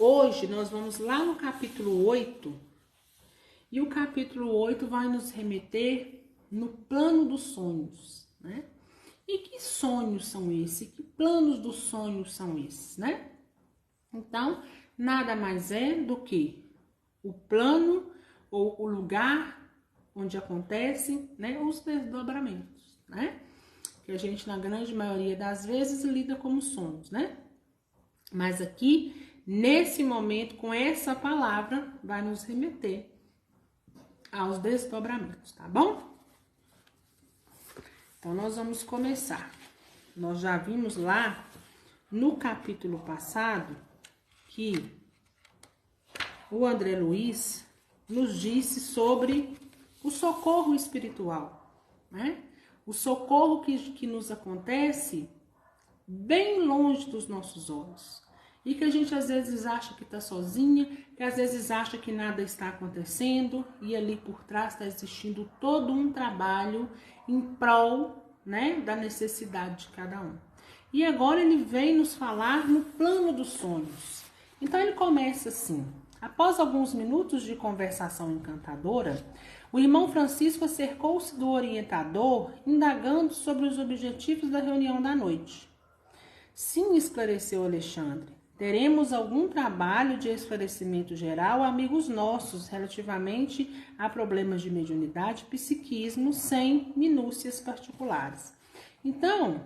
Hoje nós vamos lá no capítulo 8, e o capítulo 8 vai nos remeter no plano dos sonhos, né? E que sonhos são esses? Que planos dos sonhos são esses, né? Então, nada mais é do que o plano ou o lugar onde acontecem, né, os desdobramentos, né? Que a gente, na grande maioria das vezes, lida como sonhos, né? Mas aqui, nesse momento, com essa palavra, vai nos remeter aos desdobramentos, tá bom? Então, nós vamos começar. Nós já vimos lá no capítulo passado que o André Luiz nos disse sobre o socorro espiritual, né? O socorro que nos acontece bem longe dos nossos olhos. E que a gente às vezes acha que está sozinha, que às vezes acha que nada está acontecendo, e ali por trás está existindo todo um trabalho em prol, né, da necessidade de cada um. E agora ele vem nos falar no plano dos sonhos. Então ele começa assim: após alguns minutos de conversação encantadora, o irmão Francisco acercou-se do orientador, indagando sobre os objetivos da reunião da noite. Sim, esclareceu Alexandre. Teremos algum trabalho de esclarecimento geral a amigos nossos relativamente a problemas de mediunidade e psiquismo, sem minúcias particulares. Então,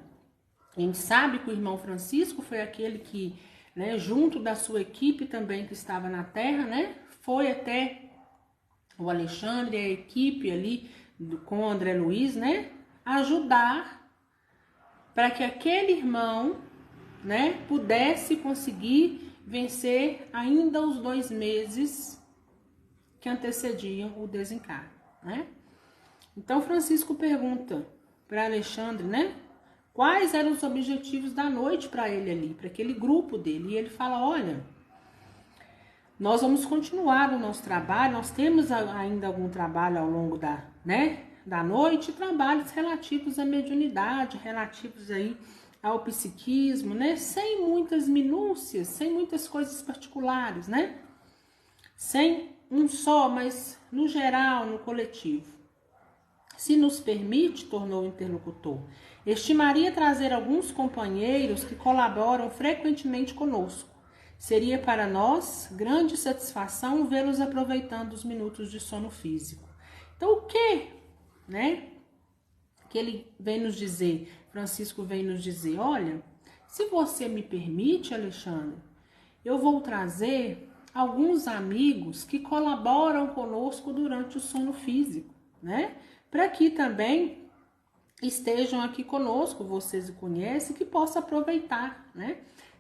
a gente sabe que o irmão Francisco foi aquele que, né, junto da sua equipe também que estava na Terra, né, foi até o Alexandre e a equipe ali com o André Luiz, né, ajudar para que aquele irmão, né, pudesse conseguir vencer ainda os 2 meses que antecediam o desencarne, né? Então Francisco pergunta para Alexandre, né, quais eram os objetivos da noite para ele ali, para aquele grupo dele. E ele fala: olha, nós vamos continuar o nosso trabalho, nós temos ainda algum trabalho ao longo da noite, trabalhos relativos à mediunidade, relativos aí ao psiquismo, né? Sem muitas minúcias, sem muitas coisas particulares, né? Sem um só, mas no geral, no coletivo. Se nos permite, tornou o interlocutor, estimaria trazer alguns companheiros que colaboram frequentemente conosco. Seria para nós grande satisfação vê-los aproveitando os minutos de sono físico. Então, o que, né, que ele vem nos dizer? Francisco vem nos dizer: olha, se você me permite, Alexandre, eu vou trazer alguns amigos que colaboram conosco durante o sono físico, né? Para que também estejam aqui conosco, vocês o conhecem, que possa aproveitar, né,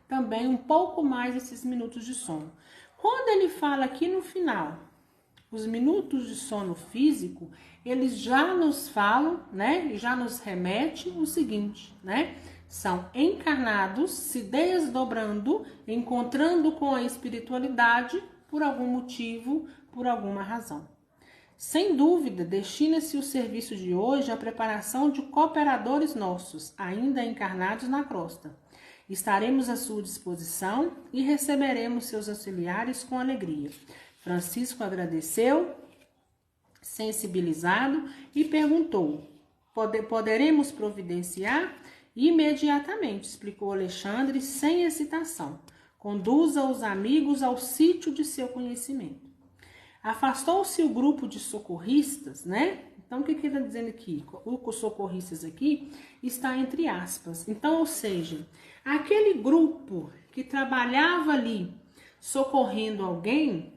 também um pouco mais esses minutos de sono. Quando ele fala aqui no final, os minutos de sono físico, eles já nos falam, né, já nos remete o seguinte, né, são encarnados se desdobrando, encontrando com a espiritualidade por algum motivo, por alguma razão. Sem dúvida, destina-se o serviço de hoje à preparação de cooperadores nossos, ainda encarnados na crosta. Estaremos à sua disposição e receberemos seus auxiliares com alegria. Francisco agradeceu, sensibilizado, e perguntou: poderemos providenciar? Imediatamente, explicou Alexandre, sem hesitação. Conduza os amigos ao sítio de seu conhecimento. Afastou-se o grupo de socorristas, né? Então, o que ele está dizendo aqui? O socorristas aqui está entre aspas. Então, ou seja, aquele grupo que trabalhava ali socorrendo alguém,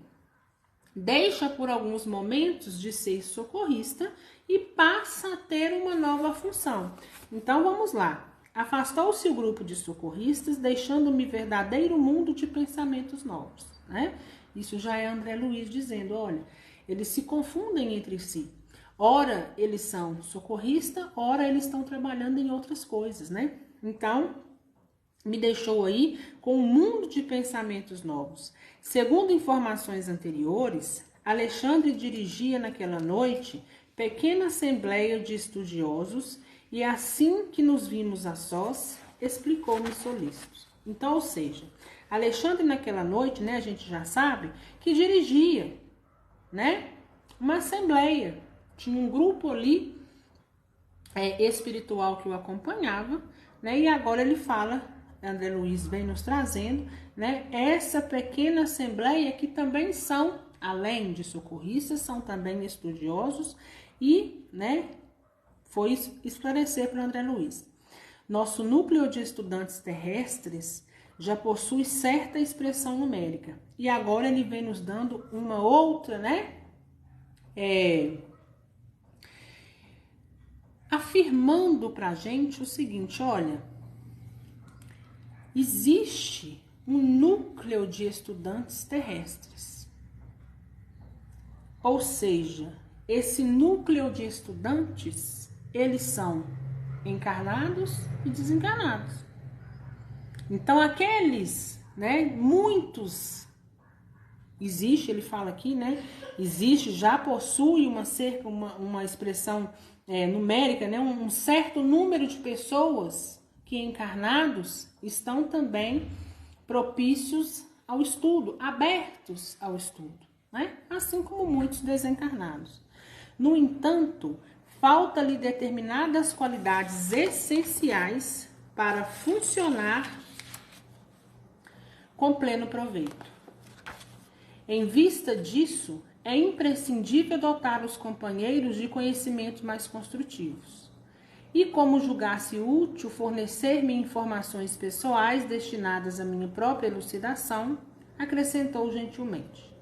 deixa por alguns momentos de ser socorrista e passa a ter uma nova função. Então, vamos lá. Afastou-se o grupo de socorristas, deixando-me verdadeiro mundo de pensamentos novos, né? Isso já é André Luiz dizendo: olha, eles se confundem entre si. Ora, eles são socorristas, ora, eles estão trabalhando em outras coisas, né? Então, me deixou aí com um mundo de pensamentos novos. Segundo informações anteriores, Alexandre dirigia naquela noite pequena assembleia de estudiosos e assim que nos vimos a sós, explicou-me solícito. Então, ou seja, Alexandre, naquela noite, né, a gente já sabe, que dirigia, né, uma assembleia. Tinha um grupo ali espiritual que o acompanhava, né, e agora ele fala, André Luiz vem nos trazendo, né, essa pequena assembleia que também são, além de socorristas, são também estudiosos e, né, foi esclarecer para André Luiz. Nosso núcleo de estudantes terrestres já possui certa expressão numérica. E agora ele vem nos dando uma outra, né? Afirmando para a gente o seguinte, olha, existe um núcleo de estudantes terrestres. Ou seja, esse núcleo de estudantes, eles são encarnados e desencarnados. Então, aqueles, né, muitos, existe, ele fala aqui, né, existe, já possui uma expressão numérica, né, um certo número de pessoas que encarnados estão também propícios ao estudo, abertos ao estudo, né, assim como muitos desencarnados. No entanto, falta-lhe determinadas qualidades essenciais para funcionar com pleno proveito. Em vista disso, é imprescindível dotar os companheiros de conhecimentos mais construtivos. E como julgasse útil fornecer-me informações pessoais destinadas à minha própria elucidação, acrescentou gentilmente.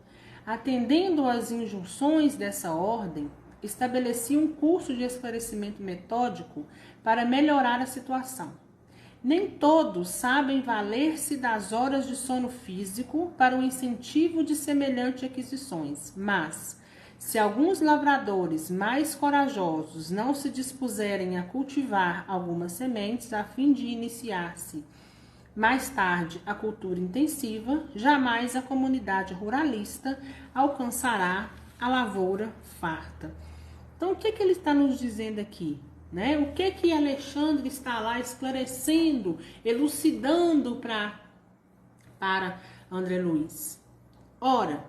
Atendendo às injunções dessa ordem, estabeleci um curso de esclarecimento metódico para melhorar a situação. Nem todos sabem valer-se das horas de sono físico para o incentivo de semelhantes aquisições, mas, se alguns lavradores mais corajosos não se dispuserem a cultivar algumas sementes a fim de iniciar-se mais tarde a cultura intensiva, jamais a comunidade ruralista alcançará a lavoura farta. Então, o que ele está nos dizendo aqui? Né? O que Alexandre está lá esclarecendo, elucidando para André Luiz? Ora,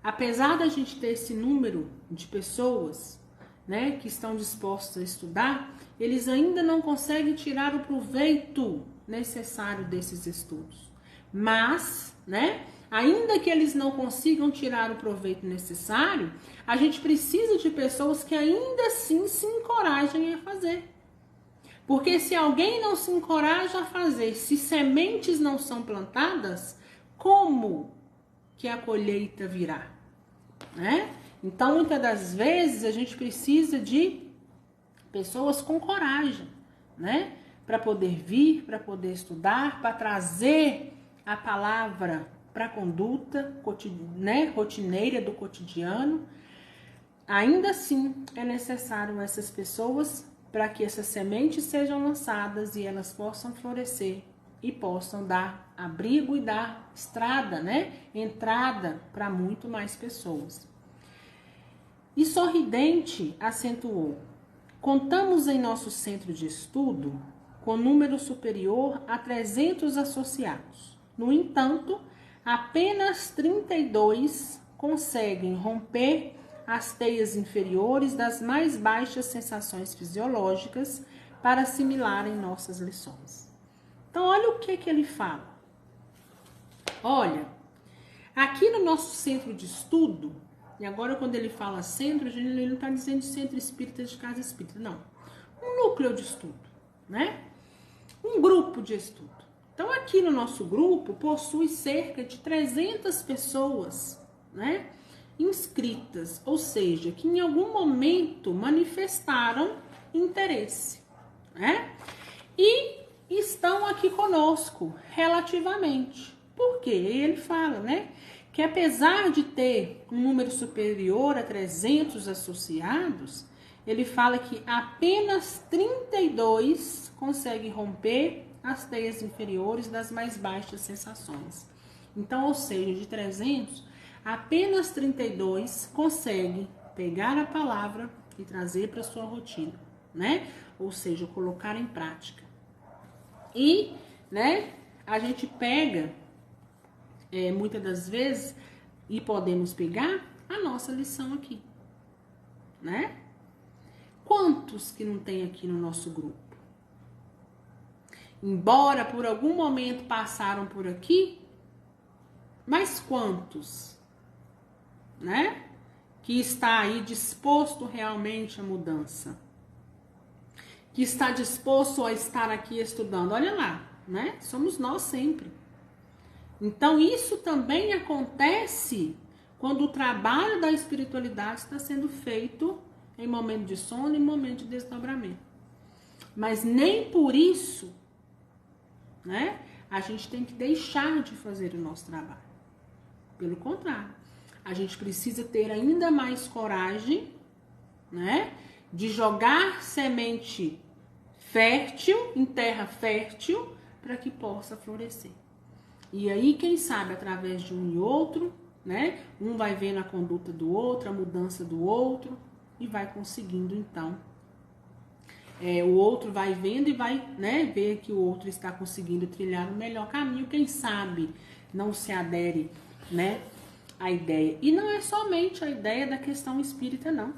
apesar da gente ter esse número de pessoas, né, que estão dispostas a estudar, eles ainda não conseguem tirar o proveito necessário desses estudos. Mas, né, ainda que eles não consigam tirar o proveito necessário, a gente precisa de pessoas que ainda assim se encorajem a fazer. Porque se alguém não se encoraja a fazer, se sementes não são plantadas, como que a colheita virá? Né? Então, muitas das vezes, a gente precisa de pessoas com coragem, né? Para poder vir, para poder estudar, para trazer a palavra para a conduta, né, rotineira do cotidiano. Ainda assim, é necessário essas pessoas para que essas sementes sejam lançadas e elas possam florescer e possam dar abrigo e dar estrada, né, entrada para muito mais pessoas. E sorridente acentuou: contamos em nosso centro de estudo com número superior a 300 associados. No entanto, apenas 32 conseguem romper as teias inferiores das mais baixas sensações fisiológicas para assimilarem nossas lições. Então, olha o que ele fala. Olha, aqui no nosso centro de estudo, e agora quando ele fala centro, ele não está dizendo centro espírita de casa espírita, não. Um núcleo de estudo, né? Um grupo de estudo. Então, aqui no nosso grupo, possui cerca de 300 pessoas, né, inscritas, ou seja, que em algum momento manifestaram interesse, né? E estão aqui conosco, relativamente. Porque ele fala, né, que apesar de ter um número superior a 300 associados, ele fala que apenas 32 conseguem romper as teias inferiores das mais baixas sensações. Então, ou seja, de 300, apenas 32 conseguem pegar a palavra e trazer para sua rotina, né? Ou seja, colocar em prática. E, né, a gente pega muitas das vezes, e podemos pegar a nossa lição aqui, né? Quantos que não tem aqui no nosso grupo? Embora por algum momento passaram por aqui, mas quantos, né? Que está aí disposto realmente à mudança, que está disposto a estar aqui estudando. Olha lá, né? Somos nós sempre. Então isso também acontece quando o trabalho da espiritualidade está sendo feito em momento de sono e momento de desdobramento. Mas nem por isso, né, a gente tem que deixar de fazer o nosso trabalho. Pelo contrário, a gente precisa ter ainda mais coragem, né, de jogar semente fértil, em terra fértil, para que possa florescer. E aí, quem sabe, através de um e outro, né, um vai vendo a conduta do outro, a mudança do outro, e vai conseguindo, então, o outro vai vendo e vai, né, ver que o outro está conseguindo trilhar o melhor caminho. Quem sabe não se adere, né, à ideia. E não é somente a ideia da questão espírita, não,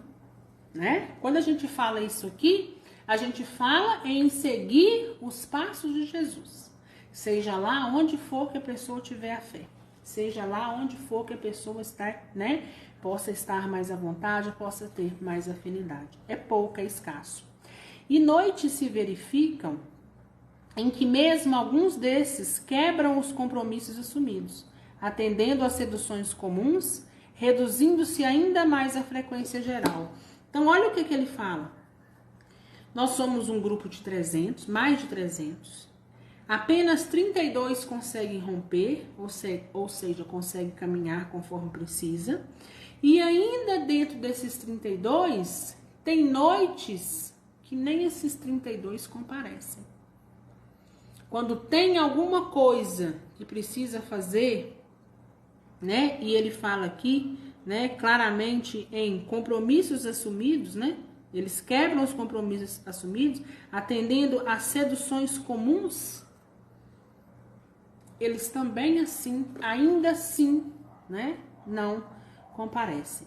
né? Quando a gente fala isso aqui, a gente fala em seguir os passos de Jesus. Seja lá onde for que a pessoa tiver a fé. Seja lá onde for que a pessoa está, né, possa estar mais à vontade, possa ter mais afinidade. É pouco, é escasso. E noites se verificam em que mesmo alguns desses quebram os compromissos assumidos, atendendo às seduções comuns, reduzindo-se ainda mais a frequência geral. Então, olha o que ele fala. Nós somos um grupo de 300, mais de 300. Apenas 32 conseguem romper, ou seja, conseguem caminhar conforme precisa. E ainda dentro desses 32, tem noites que nem esses 32 comparecem. Quando tem alguma coisa que precisa fazer, né? E ele fala aqui, né, claramente em compromissos assumidos, né? Eles quebram os compromissos assumidos, atendendo às seduções comuns. Eles também assim, ainda assim, né, não comparecem.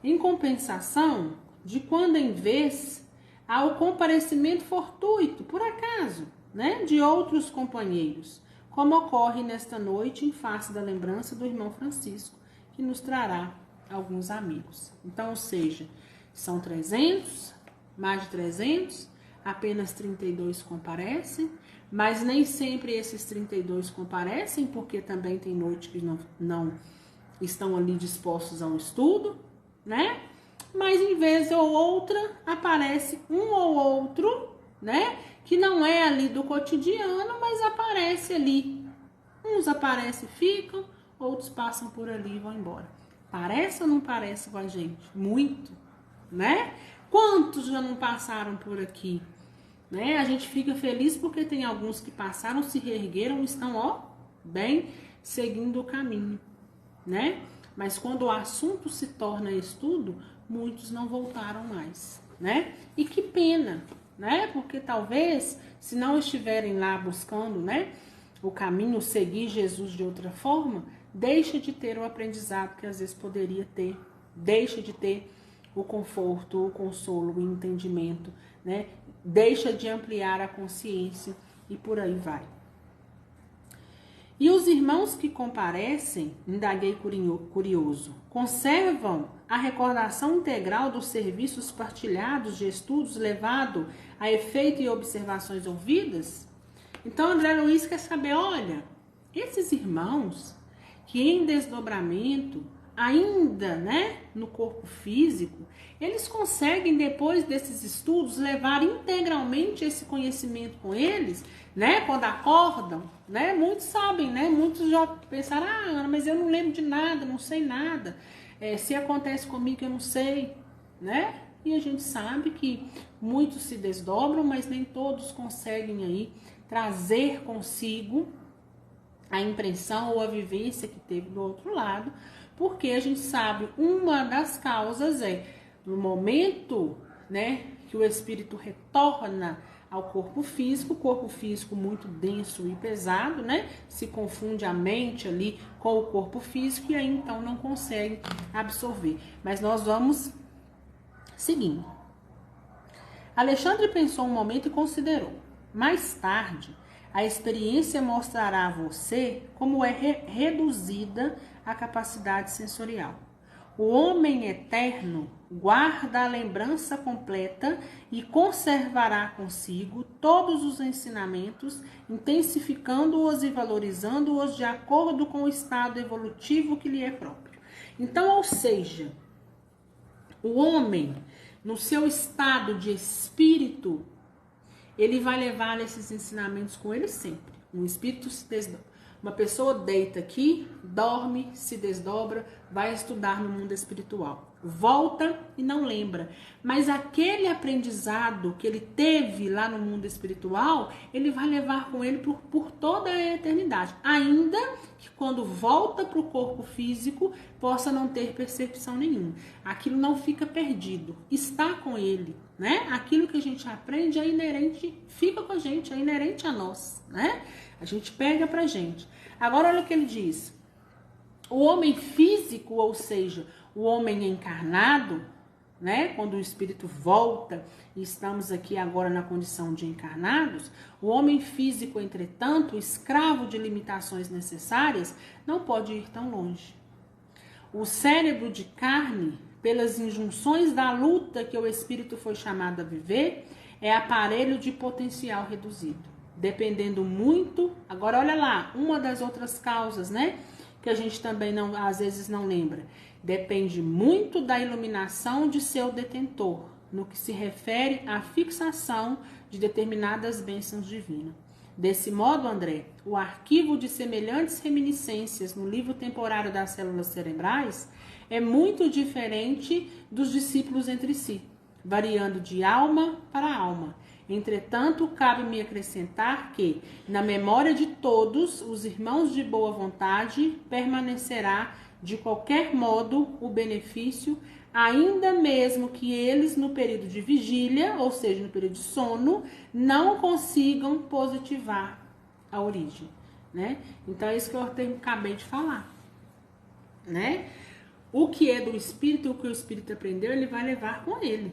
Em compensação, de quando em vez, há o comparecimento fortuito, por acaso, né, de outros companheiros, como ocorre nesta noite em face da lembrança do irmão Francisco, que nos trará alguns amigos. Então, ou seja, são 300, mais de 300, apenas 32 comparecem, mas nem sempre esses 32 comparecem, porque também tem noite que não estão ali dispostos ao estudo, né? Mas em vez ou outra, aparece um ou outro, né? Que não é ali do cotidiano, mas aparece ali. Uns aparecem e ficam, outros passam por ali e vão embora. Parece ou não parece com a gente? Muito, né? Quantos já não passaram por aqui? Né? A gente fica feliz porque tem alguns que passaram, se reergueram, estão, ó, bem seguindo o caminho, né? Mas quando o assunto se torna estudo, muitos não voltaram mais, né? E que pena, né? Porque talvez, se não estiverem lá buscando, né, o caminho, seguir Jesus de outra forma, deixa de ter o aprendizado que às vezes poderia ter, deixa de ter o conforto, o consolo, o entendimento, né? Deixa de ampliar a consciência e por aí vai. E os irmãos que comparecem, indaguei curioso, conservam a recordação integral dos serviços partilhados de estudos levado a efeito e observações ouvidas? Então André Luiz quer saber, olha, esses irmãos que em desdobramento, ainda, né, no corpo físico, eles conseguem, depois desses estudos, levar integralmente esse conhecimento com eles, né, quando acordam, né, muitos sabem, né, muitos já pensaram, Ana, mas eu não lembro de nada, não sei nada, se acontece comigo eu não sei, né, e a gente sabe que muitos se desdobram, mas nem todos conseguem aí trazer consigo a impressão ou a vivência que teve do outro lado, porque a gente sabe, uma das causas é no momento, né, que o espírito retorna ao corpo físico, o corpo físico muito denso e pesado, né? Se confunde a mente ali com o corpo físico e aí então não consegue absorver. Mas nós vamos seguindo. Alexandre pensou um momento e considerou. Mais tarde, a experiência mostrará a você como é reduzida a capacidade sensorial. O homem eterno guarda a lembrança completa e conservará consigo todos os ensinamentos, intensificando-os e valorizando-os de acordo com o estado evolutivo que lhe é próprio. Então, ou seja, o homem, no seu estado de espírito, ele vai levar esses ensinamentos com ele sempre. Um espírito se desdobra. Uma pessoa deita aqui, dorme, se desdobra, vai estudar no mundo espiritual. Volta e não lembra. Mas aquele aprendizado que ele teve lá no mundo espiritual, ele vai levar com ele por toda a eternidade. Ainda que quando volta para o corpo físico, possa não ter percepção nenhuma. Aquilo não fica perdido, está com ele, né? Aquilo que a gente aprende é inerente, fica com a gente, é inerente a nós, né? A gente pega pra gente. Agora olha o que ele diz. O homem físico, ou seja, o homem encarnado, né? Quando o espírito volta e estamos aqui agora na condição de encarnados, o homem físico, entretanto, escravo de limitações necessárias, não pode ir tão longe. O cérebro de carne, pelas injunções da luta que o espírito foi chamado a viver, é aparelho de potencial reduzido. Dependendo muito, agora olha lá, uma das outras causas, né, que a gente também não, às vezes não lembra, depende muito da iluminação de seu detentor, no que se refere à fixação de determinadas bênçãos divinas. Desse modo, André, o arquivo de semelhantes reminiscências no livro temporário das células cerebrais é muito diferente dos discípulos entre si, variando de alma para alma. Entretanto, cabe-me acrescentar que, na memória de todos os irmãos de boa vontade, permanecerá, de qualquer modo, o benefício, ainda mesmo que eles, no período de vigília, ou seja, no período de sono, não consigam positivar a origem, né? Então, é isso que eu acabei de falar, né? O que é do espírito, o que o espírito aprendeu, ele vai levar com ele.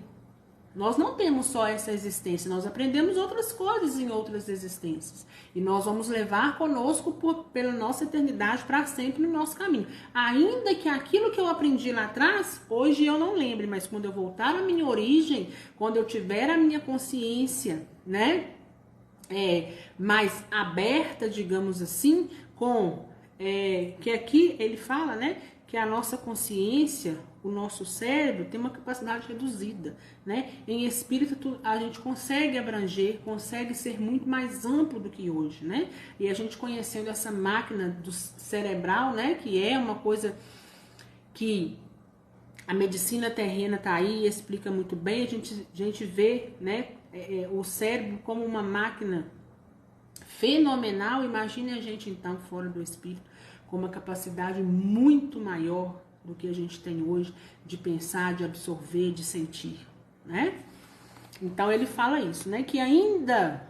Nós não temos só essa existência, nós aprendemos outras coisas em outras existências. E nós vamos levar conosco pela nossa eternidade para sempre no nosso caminho. Ainda que aquilo que eu aprendi lá atrás, hoje eu não lembre, mas quando eu voltar à minha origem, quando eu tiver a minha consciência, né, mais aberta, digamos assim, que aqui ele fala, né, que a nossa consciência, o nosso cérebro tem uma capacidade reduzida, né? Em espírito a gente consegue abranger, consegue ser muito mais amplo do que hoje, né? E a gente conhecendo essa máquina do cerebral, né? Que é uma coisa que a medicina terrena tá aí e explica muito bem. A gente vê, né? O cérebro como uma máquina fenomenal. Imagine a gente então fora do espírito com uma capacidade muito maior do que a gente tem hoje de pensar, de absorver, de sentir, né? Então ele fala isso, né? Que ainda,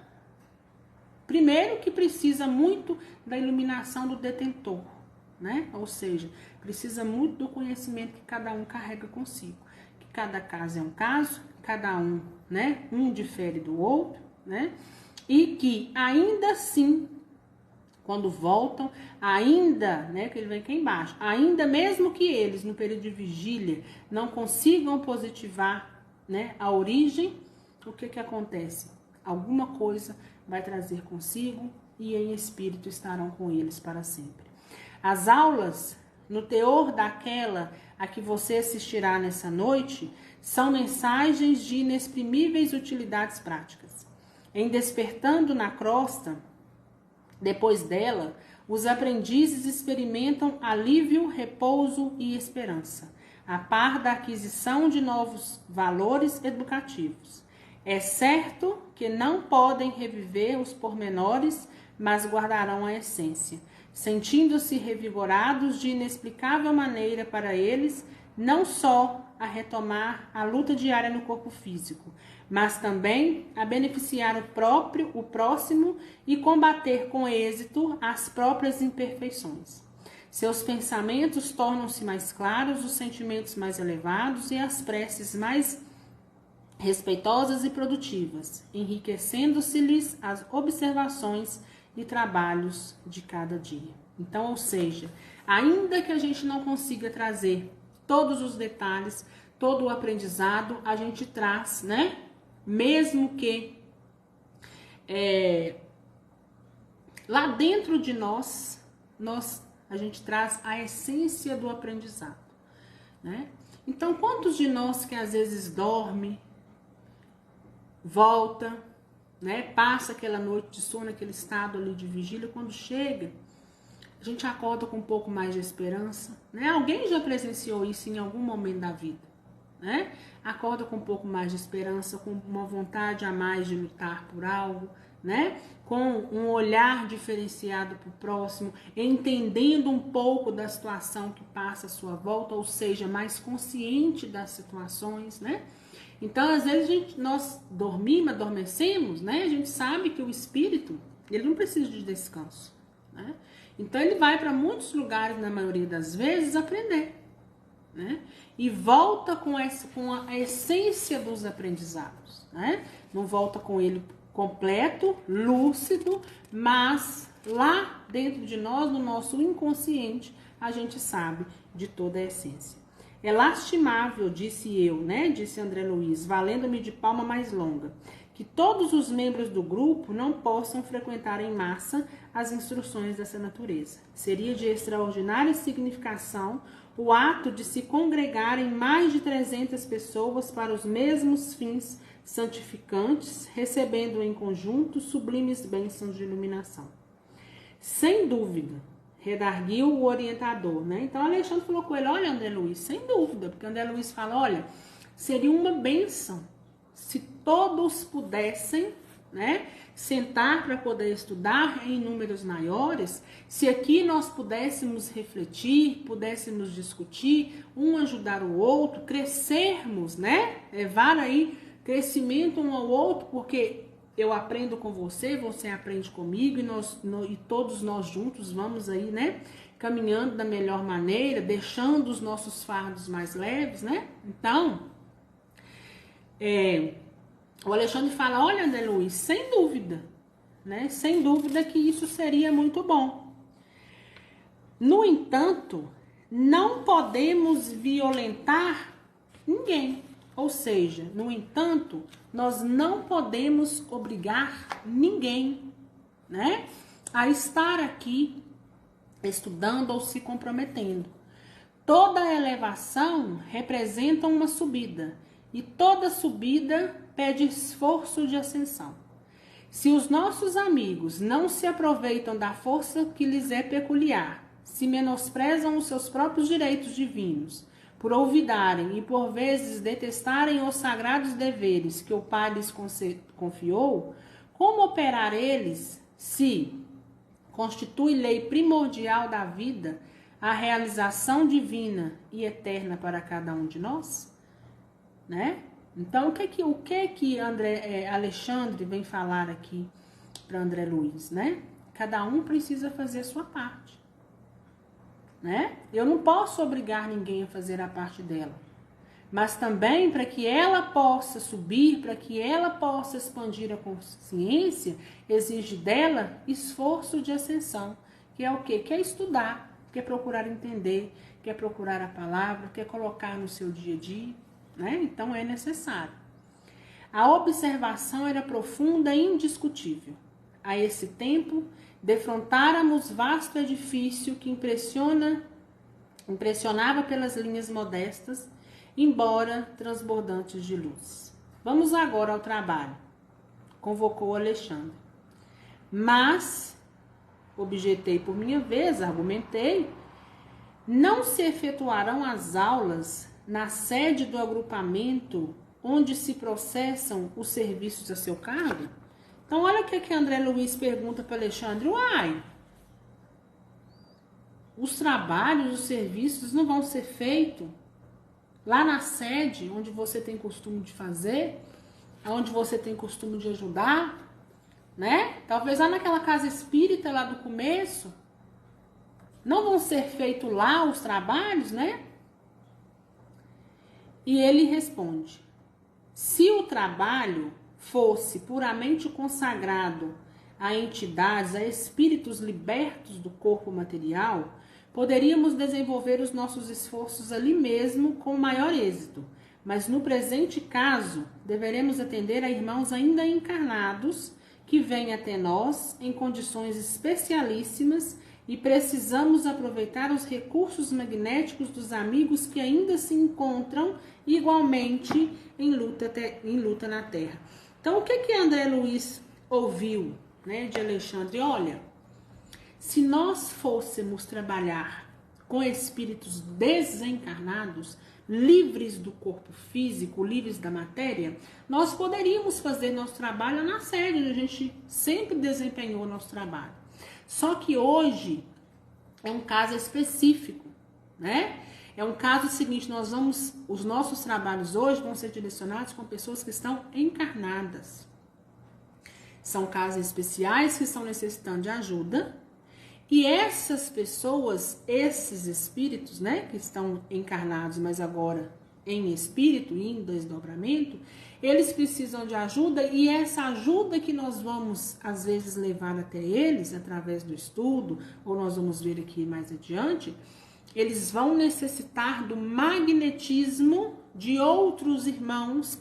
primeiro que precisa muito da iluminação do detentor, né? Ou seja, precisa muito do conhecimento que cada um carrega consigo. Que cada caso é um caso, cada um, né? Um difere do outro, né? E que ainda assim, quando voltam, ainda, né, que ele vem aqui embaixo, ainda mesmo que eles, no período de vigília, não consigam positivar, né, a origem, o que acontece? Alguma coisa vai trazer consigo e em espírito estarão com eles para sempre. As aulas, no teor daquela a que você assistirá nessa noite, são mensagens de inexprimíveis utilidades práticas. Em despertando na crosta, depois dela, os aprendizes experimentam alívio, repouso e esperança, a par da aquisição de novos valores educativos. É certo que não podem reviver os pormenores, mas guardarão a essência, sentindo-se revigorados de inexplicável maneira para eles, não só a retomar a luta diária no corpo físico, mas também a beneficiar o próximo e combater com êxito as próprias imperfeições. Seus pensamentos tornam-se mais claros, os sentimentos mais elevados e as preces mais respeitosas e produtivas, enriquecendo-se-lhes as observações e trabalhos de cada dia. Então, ou seja, ainda que a gente não consiga trazer todos os detalhes, todo o aprendizado, a gente traz, né? Mesmo que lá dentro de nós, a gente traz a essência do aprendizado, né? Então, quantos de nós que às vezes dorme, volta, né? Passa aquela noite de sono, aquele estado ali de vigília, quando chega, a gente acorda com um pouco mais de esperança, né? Alguém já presenciou isso em algum momento da vida, né? Acorda com um pouco mais de esperança, com uma vontade a mais de lutar por algo, né? Com um olhar diferenciado para o próximo, entendendo um pouco da situação que passa à sua volta, ou seja, mais consciente das situações, né? Então, às vezes, nós adormecemos, né? A gente sabe que o espírito, ele não precisa de descanso, né? Então, ele vai para muitos lugares, na maioria das vezes, aprender, né? E volta com a essência dos aprendizados, né? Não volta com ele completo, lúcido, mas lá dentro de nós, no nosso inconsciente, a gente sabe de toda a essência. É lastimável, disse eu, né? Disse André Luiz, valendo-me de palma mais longa, que todos os membros do grupo não possam frequentar em massa as instruções dessa natureza. Seria de extraordinária significação o ato de se congregarem mais de 300 pessoas para os mesmos fins santificantes, recebendo em conjunto sublimes bênçãos de iluminação. Sem dúvida, redarguiu o orientador, né? Então, Alexandre falou com ele, olha, André Luiz, sem dúvida, porque André Luiz fala, olha, seria uma bênção se todos pudessem, né, sentar para poder estudar em números maiores, se aqui nós pudéssemos refletir, pudéssemos discutir, um ajudar o outro, crescermos, né, levar aí crescimento um ao outro, porque eu aprendo com você, você aprende comigo e todos nós juntos vamos aí, né, caminhando da melhor maneira, deixando os nossos fardos mais leves, né? Então, o Alexandre fala, olha, André Luiz, sem dúvida, né? Sem dúvida que isso seria muito bom. No entanto, não podemos violentar ninguém. Ou seja, no entanto, nós não podemos obrigar ninguém, né, a estar aqui estudando ou se comprometendo. Toda elevação representa uma subida e toda subida pede esforço de ascensão. Se os nossos amigos não se aproveitam da força que lhes é peculiar, se menosprezam os seus próprios direitos divinos, por olvidarem e por vezes detestarem os sagrados deveres que o Pai lhes confiou, como operar eles se constitui lei primordial da vida a realização divina e eterna para cada um de nós? Né? Então, o que Alexandre vem falar aqui para André Luiz, né? Cada um precisa fazer a sua parte, né? Eu não posso obrigar ninguém a fazer a parte dela, mas também para que ela possa subir, para que ela possa expandir a consciência, exige dela esforço de ascensão, que é o quê? Que é estudar, que é procurar entender, que é procurar a palavra, que é colocar no seu dia a dia, né? Então é necessário. A observação era profunda e indiscutível. A esse tempo, defrontáramos vasto edifício que impressionava pelas linhas modestas, embora transbordantes de luz. Vamos agora ao trabalho, convocou Alexandre. Mas, objetei por minha vez, argumentei, não se efetuarão as aulas na sede do agrupamento onde se processam os serviços a seu cargo? Então, olha o que André Luiz pergunta para Alexandre. Uai, os trabalhos, os serviços não vão ser feitos lá na sede, onde você tem costume de fazer, onde você tem costume de ajudar, né? Talvez lá naquela casa espírita lá do começo, não vão ser feitos lá os trabalhos, né? E ele responde: se o trabalho fosse puramente consagrado a entidades, a espíritos libertos do corpo material, poderíamos desenvolver os nossos esforços ali mesmo com maior êxito. Mas no presente caso, deveremos atender a irmãos ainda encarnados que vêm até nós em condições especialíssimas e precisamos aproveitar os recursos magnéticos dos amigos que ainda se encontram igualmente em luta na Terra. Então, o que André Luiz ouviu, né, de Alexandre? Olha, se nós fôssemos trabalhar com espíritos desencarnados, livres do corpo físico, livres da matéria, nós poderíamos fazer nosso trabalho na sede, onde a gente sempre desempenhou nosso trabalho. Só que hoje é um caso específico, né? É um caso seguinte, os nossos trabalhos hoje vão ser direcionados com pessoas que estão encarnadas. São casos especiais que estão necessitando de ajuda. E essas pessoas, esses espíritos, né, que estão encarnados, mas agora em espírito e em desdobramento, eles precisam de ajuda, e essa ajuda que nós vamos, às vezes, levar até eles, através do estudo, ou nós vamos ver aqui mais adiante, eles vão necessitar do magnetismo de outros irmãos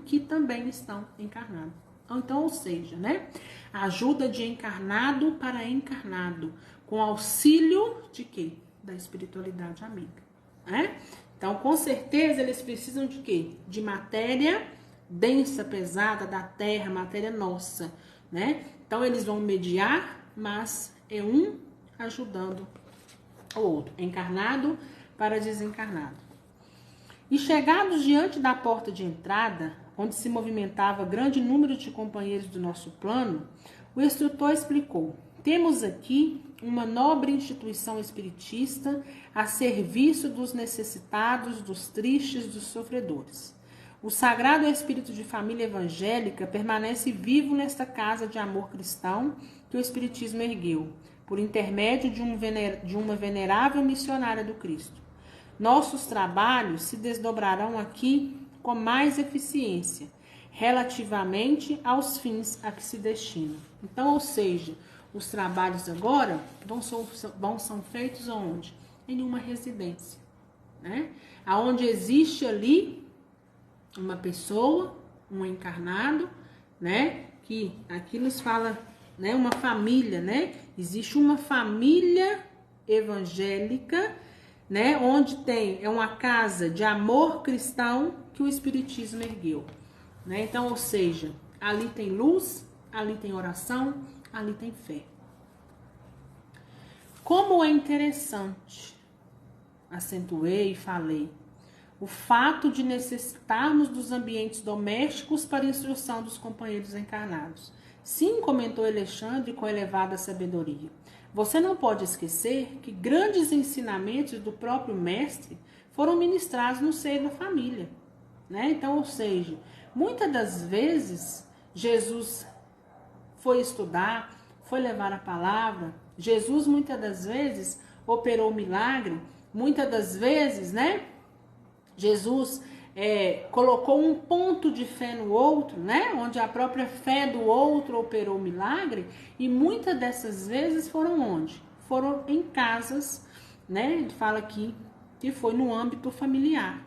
que também estão encarnados. Então, ou seja, né? Ajuda de encarnado para encarnado, com auxílio de quê? Da espiritualidade amiga, né? Então, com certeza, eles precisam de quê? De matéria densa, pesada da terra, matéria nossa, né? Então, eles vão mediar, mas é um ajudando o outro, encarnado para desencarnado. E chegados diante da porta de entrada, onde se movimentava grande número de companheiros do nosso plano, o instrutor explicou: temos aqui uma nobre instituição espiritista a serviço dos necessitados, dos tristes, dos sofredores. O sagrado espírito de família evangélica permanece vivo nesta casa de amor cristão que o espiritismo ergueu, por intermédio de uma venerável missionária do Cristo. Nossos trabalhos se desdobrarão aqui com mais eficiência, relativamente aos fins a que se destinam. Então, ou seja, os trabalhos agora são feitos onde? Em uma residência, né? Aonde existe ali uma pessoa, um encarnado, né? Que aqui nos fala, né? Uma família, né? Existe uma família evangélica, né? Onde é uma casa de amor cristão que o espiritismo ergueu, né? Então, ou seja, ali tem luz, ali tem oração, ali tem fé. Como é interessante, acentuei e falei, o fato de necessitarmos dos ambientes domésticos para a instrução dos companheiros encarnados. Sim, comentou Alexandre com elevada sabedoria. Você não pode esquecer que grandes ensinamentos do próprio mestre foram ministrados no seio da família, né? Então, ou seja, muitas das vezes Jesus foi estudar, foi levar a palavra. Jesus muitas das vezes operou milagre, muitas das vezes, né? Jesus colocou um ponto de fé no outro, né? Onde a própria fé do outro operou milagre, e muitas dessas vezes foram onde? Foram em casas, né? Ele fala aqui que foi no âmbito familiar.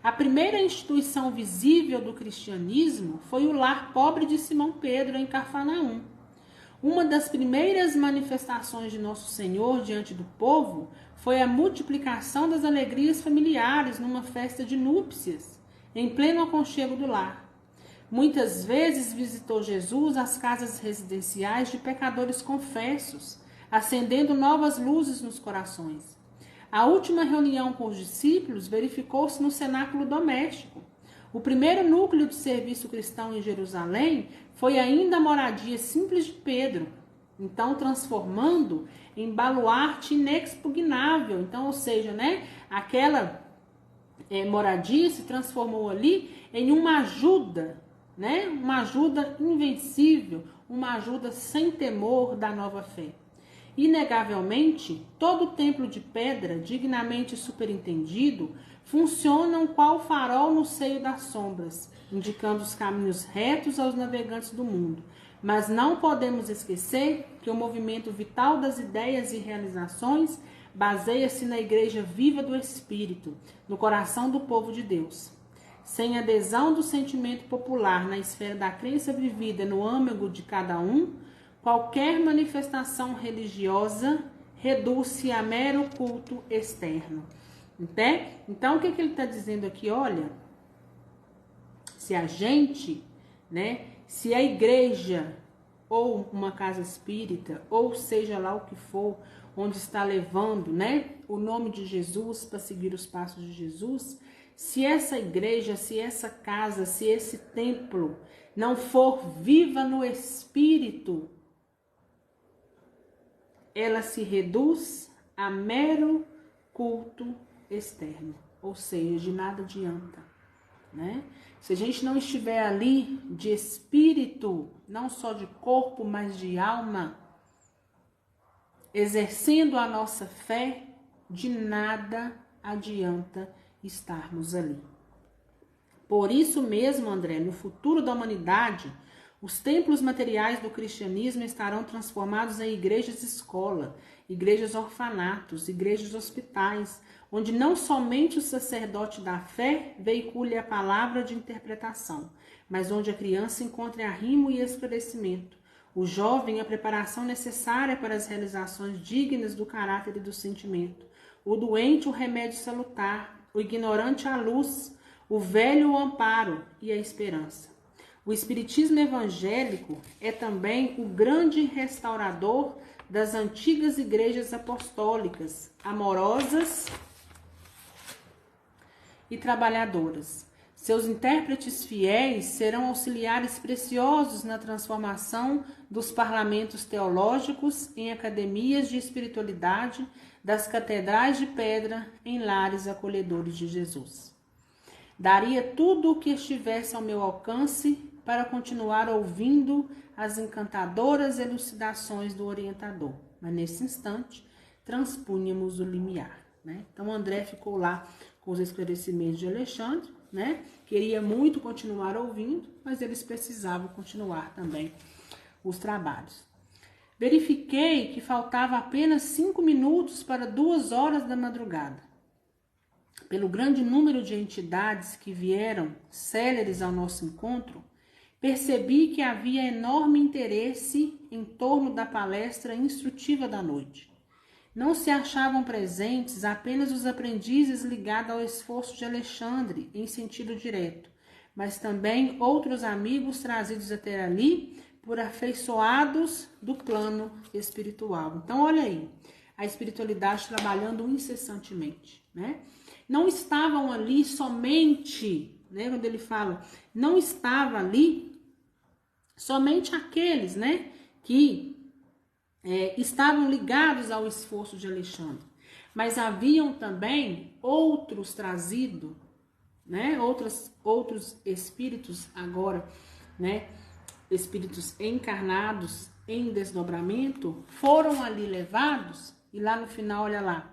A primeira instituição visível do cristianismo foi o lar pobre de Simão Pedro em Cafarnaum. Uma das primeiras manifestações de Nosso Senhor diante do povo foi a multiplicação das alegrias familiares numa festa de núpcias, em pleno aconchego do lar. Muitas vezes visitou Jesus as casas residenciais de pecadores confessos, acendendo novas luzes nos corações. A última reunião com os discípulos verificou-se no cenáculo doméstico. O primeiro núcleo de serviço cristão em Jerusalém foi ainda a moradia simples de Pedro, então transformando em baluarte inexpugnável. Então, ou seja, né, aquela moradia se transformou ali em uma ajuda, né? Uma ajuda invencível, uma ajuda sem temor da nova fé. Inegavelmente, todo o templo de pedra, dignamente superintendido, funciona qual farol no seio das sombras, indicando os caminhos retos aos navegantes do mundo. Mas não podemos esquecer que o movimento vital das ideias e realizações baseia-se na igreja viva do Espírito, no coração do povo de Deus. Sem adesão do sentimento popular na esfera da crença vivida no âmago de cada um, qualquer manifestação religiosa reduz-se a mero culto externo. Então, o que ele está dizendo aqui? Olha, se a gente, né, se a igreja ou uma casa espírita, ou seja lá o que for, onde está levando, né, o nome de Jesus para seguir os passos de Jesus, se essa igreja, se essa casa, se esse templo não for viva no Espírito, ela se reduz a mero culto externo, ou seja, de nada adianta, né? Se a gente não estiver ali de espírito, não só de corpo, mas de alma, exercendo a nossa fé, de nada adianta estarmos ali. Por isso mesmo, André, no futuro da humanidade, os templos materiais do cristianismo estarão transformados em igrejas-escola, igrejas orfanatos, igrejas hospitais, onde não somente o sacerdote da fé veicule a palavra de interpretação, mas onde a criança encontre arrimo e esclarecimento, o jovem a preparação necessária para as realizações dignas do caráter e do sentimento, o doente o remédio salutar, o ignorante a luz, o velho o amparo e a esperança. O espiritismo evangélico é também o grande restaurador das antigas igrejas apostólicas, amorosas e trabalhadoras. Seus intérpretes fiéis serão auxiliares preciosos na transformação dos parlamentos teológicos em academias de espiritualidade, das catedrais de pedra em lares acolhedores de Jesus. Daria tudo o que estivesse ao meu alcance para continuar ouvindo as encantadoras elucidações do orientador, mas nesse instante transpunhamos o limiar, né? Então André ficou lá com os esclarecimentos de Alexandre, né? Queria muito continuar ouvindo, mas eles precisavam continuar também os trabalhos. Verifiquei que faltava apenas 5 minutos para 2 horas da madrugada. Pelo grande número de entidades que vieram céleres ao nosso encontro, percebi que havia enorme interesse em torno da palestra instrutiva da noite. Não se achavam presentes apenas os aprendizes ligados ao esforço de Alexandre em sentido direto, mas também outros amigos trazidos até ali por afeiçoados do plano espiritual. Então, olha aí, a espiritualidade trabalhando incessantemente, né? Não estavam ali somente, né, quando ele fala, não estava ali somente aqueles, né, que estavam ligados ao esforço de Alexandre, mas haviam também outros trazidos, né, outros espíritos agora, né, espíritos encarnados em desdobramento, foram ali levados, e lá no final, olha lá,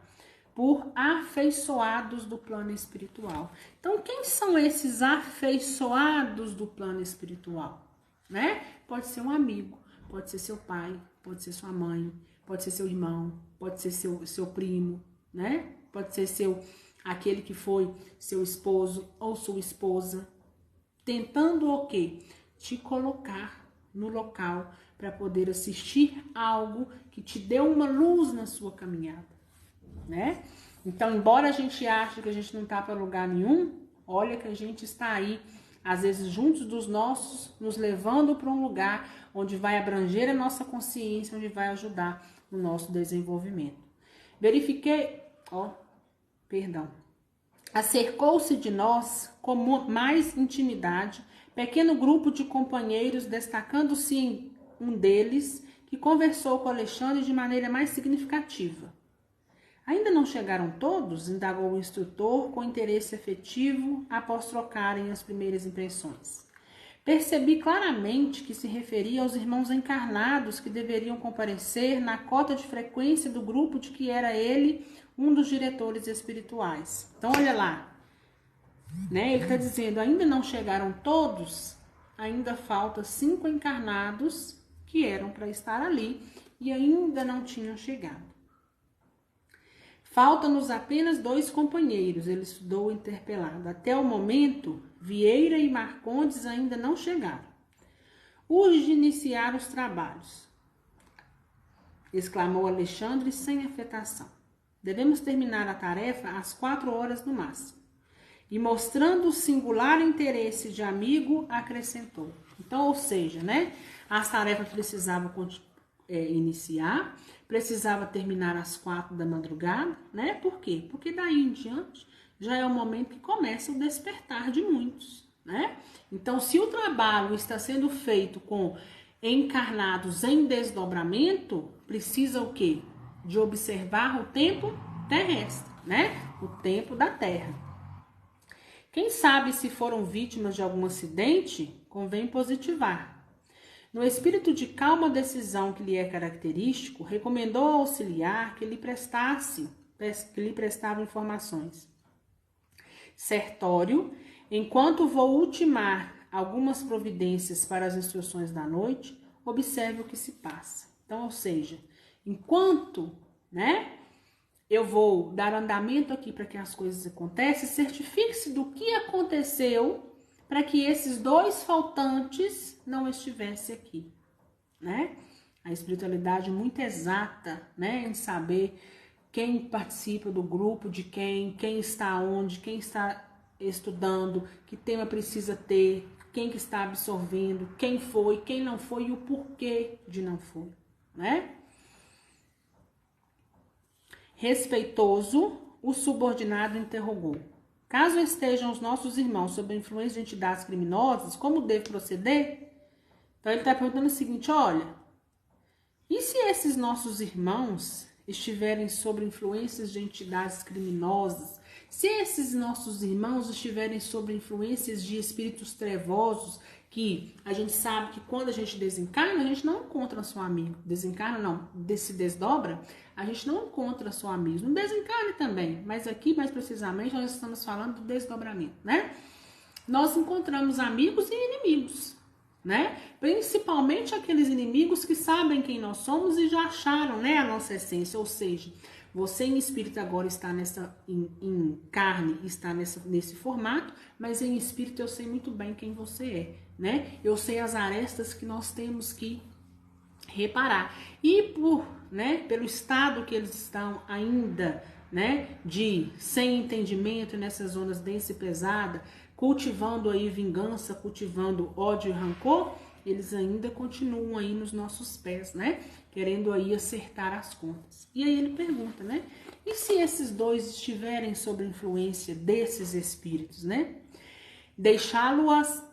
por afeiçoados do plano espiritual. Então, quem são esses afeiçoados do plano espiritual? Né? Pode ser um amigo, pode ser seu pai, pode ser sua mãe, pode ser seu irmão, pode ser seu primo, né? Pode ser aquele que foi seu esposo ou sua esposa, tentando o quê? Te colocar no local para poder assistir algo que te dê uma luz na sua caminhada, né? Então, embora a gente ache que a gente não está para lugar nenhum, olha que a gente está aí, às vezes juntos dos nossos, nos levando para um lugar onde vai abranger a nossa consciência, onde vai ajudar no nosso desenvolvimento. Verifiquei, acercou-se de nós com mais intimidade, pequeno grupo de companheiros, destacando-se em um deles, que conversou com Alexandre de maneira mais significativa. Ainda não chegaram todos? Indagou o instrutor com interesse efetivo após trocarem as primeiras impressões. Percebi claramente que se referia aos irmãos encarnados que deveriam comparecer na cota de frequência do grupo de que era ele um dos diretores espirituais. Então, olha lá, né? Ele está dizendo, ainda não chegaram todos, ainda falta 5 encarnados que eram para estar ali e ainda não tinham chegado. Faltam-nos apenas 2 companheiros, ele estudou interpelado. Até o momento, Vieira e Marcondes ainda não chegaram. Urge iniciar os trabalhos, exclamou Alexandre sem afetação. Devemos terminar a tarefa às 4 horas no máximo. E mostrando o singular interesse de amigo, acrescentou. Então, ou seja, né? As tarefas precisavam iniciar, precisava terminar às 4 da madrugada, né? Por quê? Porque daí em diante já é o momento que começa o despertar de muitos, né? Então, se o trabalho está sendo feito com encarnados em desdobramento, precisa o quê? De observar o tempo terrestre, né? O tempo da Terra. Quem sabe se foram vítimas de algum acidente, convém positivar. No espírito de calma decisão que lhe é característico, recomendou ao auxiliar que lhe prestava informações. Sertório, enquanto vou ultimar algumas providências para as instruções da noite, observe o que se passa. Então, ou seja, enquanto, né, eu vou dar andamento aqui para que as coisas aconteçam, certifique-se do que aconteceu para que esses 2 faltantes não estivessem aqui, né? A espiritualidade muito exata, né, em saber quem participa do grupo, de quem está onde, quem está estudando, que tema precisa ter, quem que está absorvendo, quem foi, quem não foi e o porquê de não foi, né? Respeitoso, o subordinado interrogou. Caso estejam os nossos irmãos sob a influência de entidades criminosas, como deve proceder? Então ele está perguntando o seguinte, olha, e se esses nossos irmãos estiverem sob influências de entidades criminosas, se esses nossos irmãos estiverem sob influências de espíritos trevosos, que a gente sabe que quando a gente desencarna, a gente não encontra seu amigo. Desencarna não, se desdobra, a gente não encontra seu amigo. No desencarne também, mas aqui mais precisamente nós estamos falando do desdobramento, né? Nós encontramos amigos e inimigos, né? Principalmente aqueles inimigos que sabem quem nós somos e já acharam, né, a nossa essência, ou seja, você em espírito agora está em carne, está nesse formato, mas em espírito eu sei muito bem quem você é, né? Eu sei as arestas que nós temos que reparar. E pelo estado que eles estão ainda, né, sem entendimento nessas zonas densa e pesada, cultivando aí vingança, cultivando ódio e rancor, eles ainda continuam aí nos nossos pés, né? Querendo aí acertar as contas. E aí ele pergunta, né? E se esses 2 estiverem sob influência desses espíritos, né? Deixá-los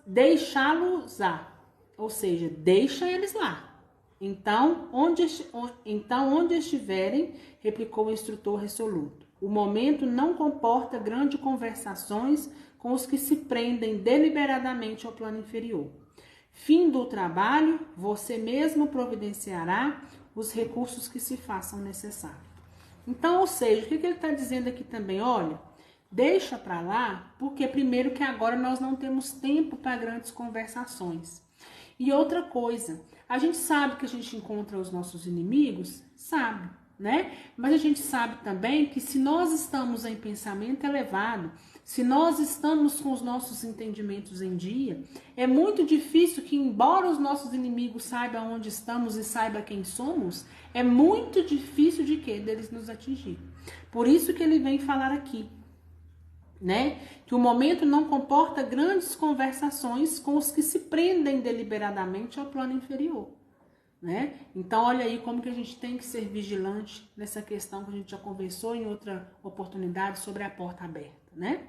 ou seja, deixa eles lá. Então, onde estiverem, replicou o instrutor resoluto. O momento não comporta grandes conversações com os que se prendem deliberadamente ao plano inferior. Fim do trabalho, você mesmo providenciará os recursos que se façam necessários. Então, ou seja, o que ele está dizendo aqui também? Olha, deixa para lá, porque primeiro que agora nós não temos tempo para grandes conversações. E outra coisa, a gente sabe que a gente encontra os nossos inimigos, sabe, né? Mas a gente sabe também que se nós estamos em pensamento elevado, se nós estamos com os nossos entendimentos em dia, é muito difícil que, embora os nossos inimigos saibam onde estamos e saibam quem somos, é muito difícil de que deles nos atingir. Por isso que ele vem falar aqui, né? Que o momento não comporta grandes conversações com os que se prendem deliberadamente ao plano inferior, né? Então, olha aí como que a gente tem que ser vigilante nessa questão que a gente já conversou em outra oportunidade sobre a porta aberta, né?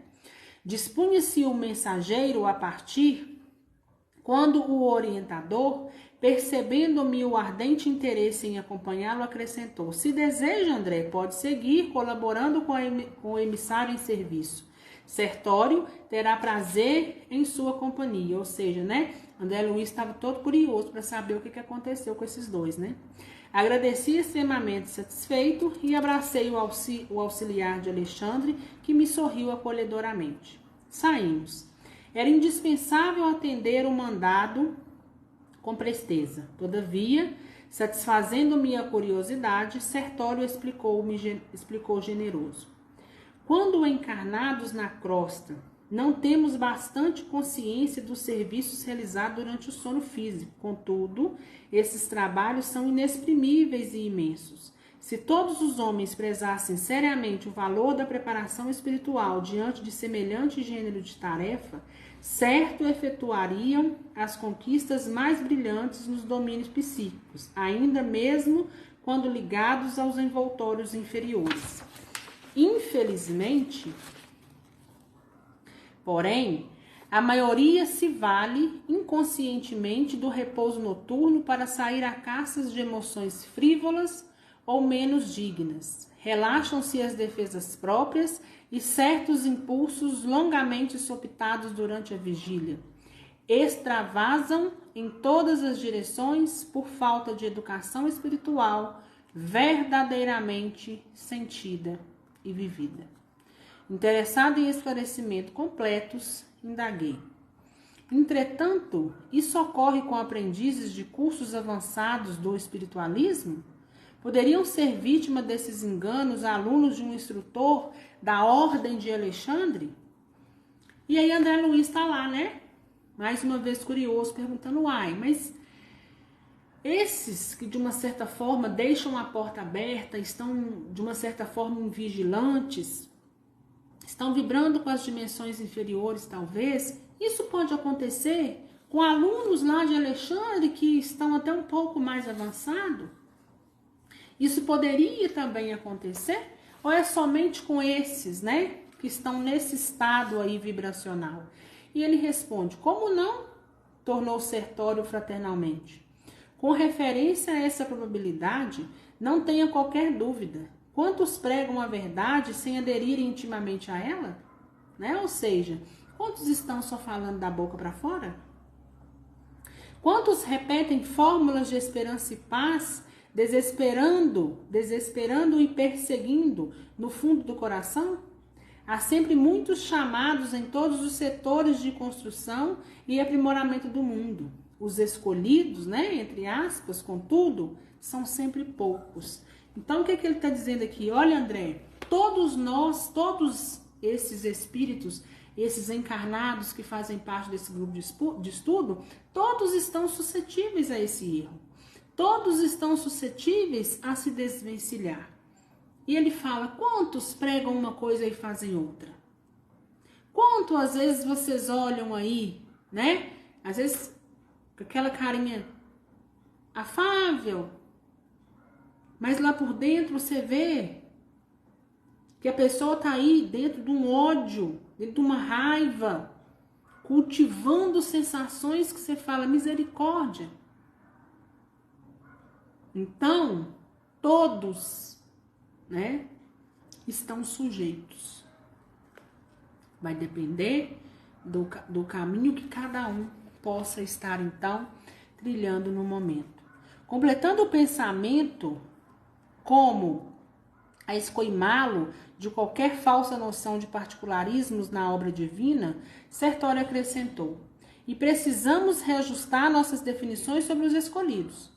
Dispunha-se o mensageiro a partir quando o orientador, percebendo-me o ardente interesse em acompanhá-lo, acrescentou: se deseja, André, pode seguir colaborando com o emissário em serviço. Sertório terá prazer em sua companhia. Ou seja, né? André Luiz estava todo curioso para saber o que aconteceu com esses dois, né? Agradeci extremamente satisfeito e abracei o auxiliar de Alexandre, que me sorriu acolhedoramente. Saímos. Era indispensável atender o mandado com presteza. Todavia, satisfazendo minha curiosidade, Sertório explicou generoso. Quando encarnados na crosta, não temos bastante consciência dos serviços realizados durante o sono físico. Contudo, esses trabalhos são inexprimíveis e imensos. Se todos os homens prezassem seriamente o valor da preparação espiritual diante de semelhante gênero de tarefa, certo efetuariam as conquistas mais brilhantes nos domínios psíquicos, ainda mesmo quando ligados aos envoltórios inferiores. Infelizmente, porém, a maioria se vale inconscientemente do repouso noturno para sair a caças de emoções frívolas ou menos dignas. Relaxam-se as defesas próprias e certos impulsos longamente sopitados durante a vigília. Extravasam em todas as direções por falta de educação espiritual verdadeiramente sentida e vivida. Interessado em esclarecimento completos, indaguei. Entretanto, isso ocorre com aprendizes de cursos avançados do espiritualismo? Poderiam ser vítima desses enganos alunos de um instrutor da Ordem de Alexandre? E aí André Luiz está lá, né? Mais uma vez curioso, perguntando, mas esses que de uma certa forma deixam a porta aberta, estão de uma certa forma vigilantes, estão vibrando com as dimensões inferiores talvez, isso pode acontecer com alunos lá de Alexandre que estão até um pouco mais avançados? Isso poderia também acontecer? Ou é somente com esses, né, que estão nesse estado aí vibracional? E ele responde, como não? Tornou Sertório fraternalmente. Com referência a essa probabilidade, não tenha qualquer dúvida. Quantos pregam a verdade sem aderirem intimamente a ela? Né? Ou seja, quantos estão só falando da boca para fora? Quantos repetem fórmulas de esperança e paz, desesperando e perseguindo no fundo do coração? Há sempre muitos chamados em todos os setores de construção e aprimoramento do mundo. Os escolhidos, né, entre aspas, contudo, são sempre poucos. Então, o que ele está dizendo aqui? Olha, André, todos nós, todos esses espíritos, esses encarnados que fazem parte desse grupo de estudo, todos estão suscetíveis a esse erro. Todos estão suscetíveis a se desvencilhar. E ele fala, quantos pregam uma coisa e fazem outra? Quanto às vezes vocês olham aí, né? Às vezes com aquela carinha afável, mas lá por dentro você vê que a pessoa tá aí dentro de um ódio, dentro de uma raiva, cultivando sensações que você fala, misericórdia. Então, todos, né, estão sujeitos. Vai depender do caminho que cada um possa estar, então, trilhando no momento. Completando o pensamento, como a escoimá-lo de qualquer falsa noção de particularismos na obra divina, Sertório acrescentou, e precisamos reajustar nossas definições sobre os escolhidos.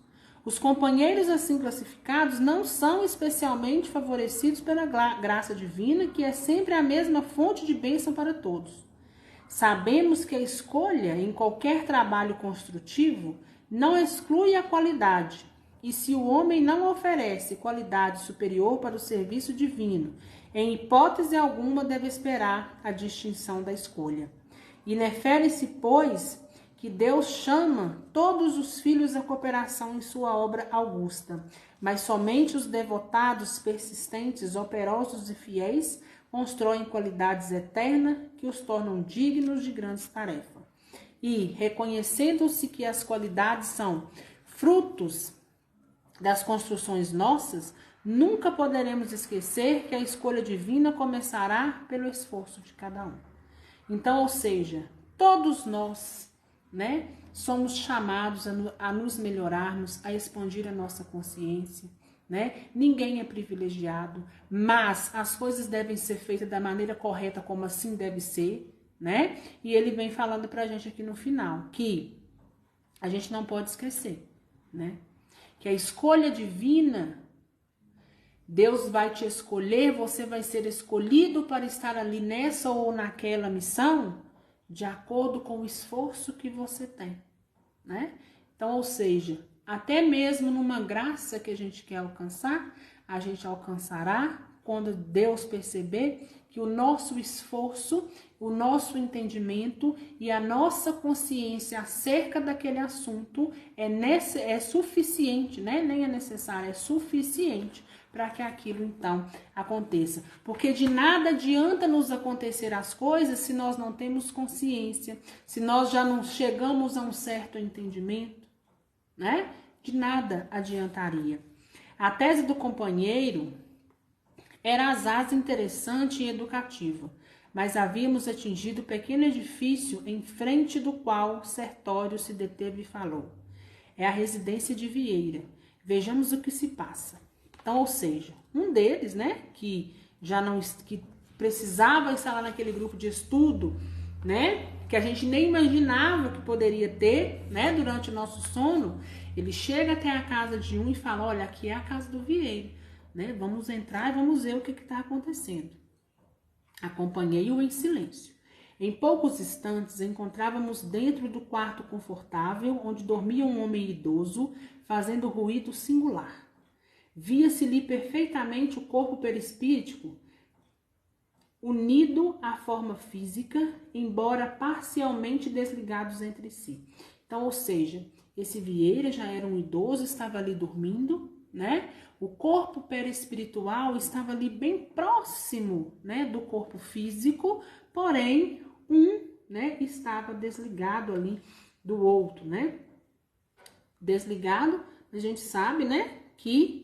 Os companheiros assim classificados não são especialmente favorecidos pela graça divina, que é sempre a mesma fonte de bênção para todos. Sabemos que a escolha em qualquer trabalho construtivo não exclui a qualidade, e se o homem não oferece qualidade superior para o serviço divino, em hipótese alguma deve esperar a distinção da escolha. Inefere-se, pois, que Deus chama todos os filhos à cooperação em sua obra augusta, mas somente os devotados, persistentes, operosos e fiéis constroem qualidades eternas que os tornam dignos de grandes tarefas. E, reconhecendo-se que as qualidades são frutos das construções nossas, nunca poderemos esquecer que a escolha divina começará pelo esforço de cada um. Então, ou seja, todos nós, né, somos chamados a nos melhorarmos, a expandir a nossa consciência, né? Ninguém é privilegiado, mas as coisas devem ser feitas da maneira correta, como assim deve ser, né? E ele vem falando pra gente aqui no final, que a gente não pode esquecer, né? Que a escolha divina, Deus vai te escolher, você vai ser escolhido para estar ali nessa ou naquela missão, de acordo com o esforço que você tem, né? Então, ou seja, até mesmo numa graça que a gente quer alcançar, a gente alcançará quando Deus perceber que o nosso esforço, o nosso entendimento e a nossa consciência acerca daquele assunto é suficiente, né? Nem é necessário, é suficiente para que aquilo então aconteça. Porque de nada adianta nos acontecer as coisas se nós não temos consciência, se nós já não chegamos a um certo entendimento, né? De nada adiantaria. A tese do companheiro era asaz interessante e educativa, mas havíamos atingido pequeno edifício em frente do qual Sertório se deteve e falou. É a residência de Vieira. Vejamos o que se passa. Então, ou seja, um deles, né, que já não que precisava estar lá naquele grupo de estudo, né, que a gente nem imaginava que poderia ter, né, durante o nosso sono, ele chega até a casa de um e fala, olha, aqui é a casa do Vieira, né, vamos entrar e vamos ver o que está acontecendo. Acompanhei-o em silêncio. Em poucos instantes, encontrávamos dentro do quarto confortável, onde dormia um homem idoso, fazendo ruído singular. Via-se-lhe perfeitamente o corpo perispíritico, unido à forma física, embora parcialmente desligados entre si. Então, ou seja, esse Vieira já era um idoso, estava ali dormindo, né? O corpo perispiritual estava ali bem próximo, né, do corpo físico, porém, né, estava desligado ali do outro, né? Desligado, a gente sabe, né, que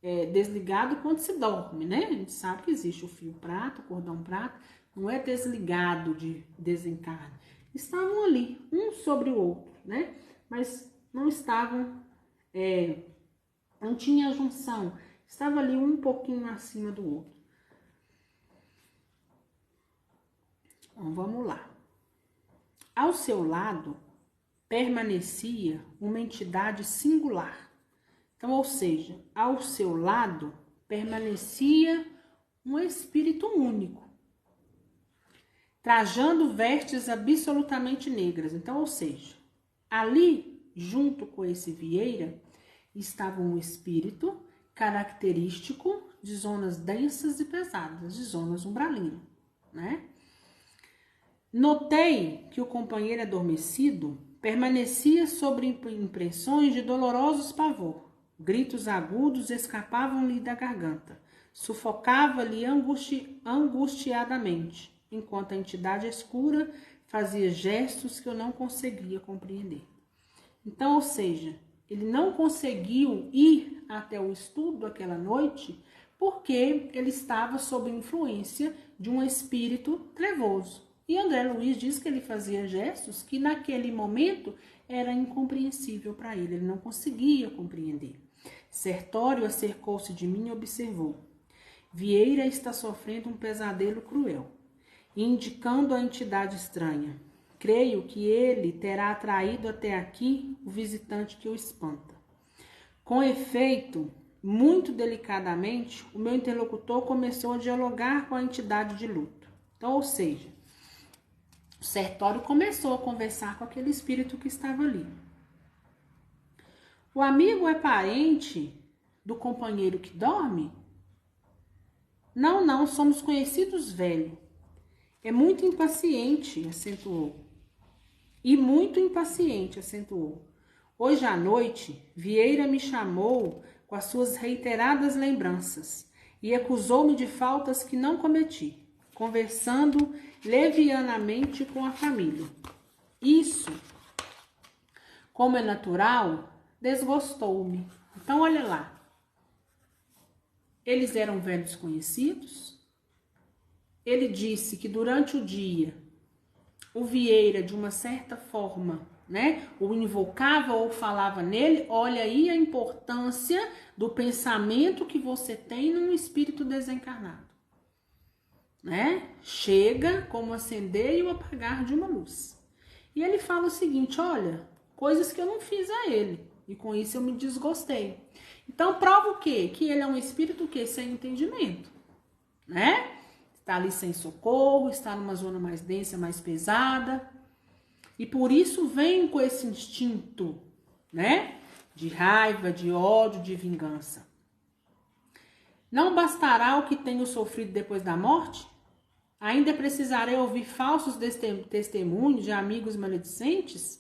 é desligado quando se dorme, né? A gente sabe que existe o fio prata, o cordão prata, não é desligado de desencarne. Estavam ali, um sobre o outro, né? Mas não estavam, não tinha junção, estava ali um pouquinho acima do outro. Então, vamos lá. Ao seu lado, permanecia uma entidade singular. Então, ou seja, ao seu lado permanecia um espírito único, trajando vestes absolutamente negras. Então, ou seja, ali, junto com esse Vieira, estava um espírito característico de zonas densas e pesadas, de zonas umbralinas, né? Notei que o companheiro adormecido permanecia sobre impressões de dolorosos pavor. Gritos agudos escapavam-lhe da garganta, sufocava-lhe angustiadamente, enquanto a entidade escura fazia gestos que eu não conseguia compreender. Então, ou seja, ele não conseguiu ir até o estudo aquela noite porque ele estava sob influência de um espírito trevoso. E André Luiz diz que ele fazia gestos que naquele momento era incompreensível para ele, ele não conseguia compreender. Sertório acercou-se de mim e observou. Vieira está sofrendo um pesadelo cruel, indicando a entidade estranha. Creio que ele terá atraído até aqui o visitante que o espanta. Com efeito, muito delicadamente, o meu interlocutor começou a dialogar com a entidade de luto. Então, ou seja, o Sertório começou a conversar com aquele espírito que estava ali. O amigo é parente do companheiro que dorme? Não, somos conhecidos velho. É muito impaciente, acentuou. E muito impaciente, acentuou. Hoje à noite, Vieira me chamou com as suas reiteradas lembranças e acusou-me de faltas que não cometi, conversando levianamente com a família. Isso, como é natural, desgostou-me. Então, olha lá. Eles eram velhos conhecidos. Ele disse que durante o dia, o Vieira, de uma certa forma, né, o invocava ou falava nele. Olha aí a importância do pensamento que você tem num espírito desencarnado, né? Chega como acender e o apagar de uma luz. E ele fala o seguinte: olha, coisas que eu não fiz a ele, e com isso eu me desgostei. Então prova o quê? Que ele é um espírito que sem entendimento, né? Está ali sem socorro, está numa zona mais densa, mais pesada. E por isso vem com esse instinto, né? De raiva, de ódio, de vingança. Não bastará o que tenho sofrido depois da morte? Ainda precisarei ouvir falsos testemunhos de amigos maledicentes?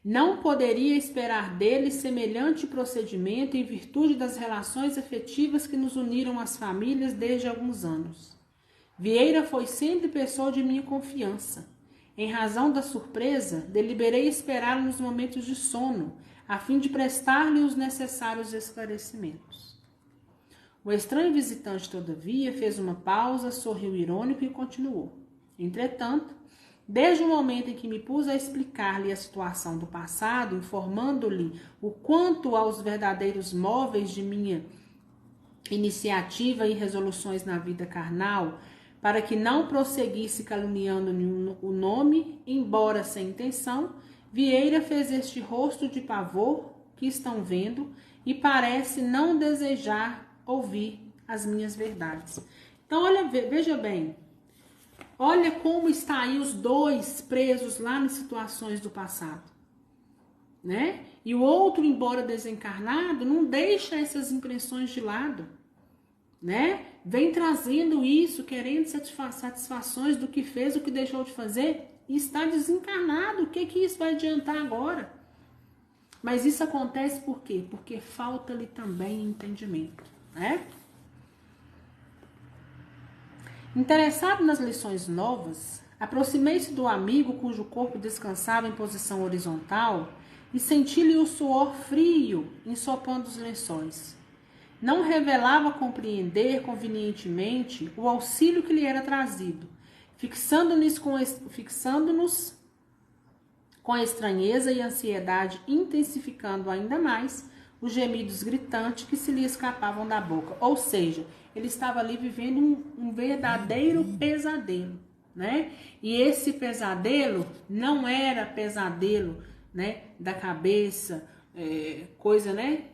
Não poderia esperar dele semelhante procedimento em virtude das relações afetivas que nos uniram às famílias desde alguns anos. Vieira foi sempre pessoa de minha confiança. Em razão da surpresa, deliberei esperá-lo nos momentos de sono, a fim de prestar-lhe os necessários esclarecimentos. O estranho visitante, todavia, fez uma pausa, sorriu irônico e continuou. Entretanto, desde o momento em que me pus a explicar-lhe a situação do passado, informando-lhe o quanto aos verdadeiros móveis de minha iniciativa e resoluções na vida carnal, para que não prosseguisse caluniando o nome, embora sem intenção, Vieira fez este rosto de pavor que estão vendo e parece não desejar ouvir as minhas verdades. Então, olha, veja bem, olha como está aí os dois presos lá nas situações do passado, né? E o outro, embora desencarnado, não deixa essas impressões de lado, né? Vem trazendo isso, querendo satisfações do que fez, do que deixou de fazer, e está desencarnado. O que isso vai adiantar agora? Mas isso acontece por quê? Porque falta-lhe também entendimento, né? Interessado nas lições novas, aproximei-se do amigo cujo corpo descansava em posição horizontal e senti-lhe o suor frio ensopando os lençóis. Não revelava compreender convenientemente o auxílio que lhe era trazido, fixando-nos com estranheza e ansiedade, intensificando ainda mais os gemidos gritantes que se lhe escapavam da boca. Ou seja, ele estava ali vivendo um verdadeiro pesadelo, né? E esse pesadelo não era pesadelo, né, da cabeça, coisa, né?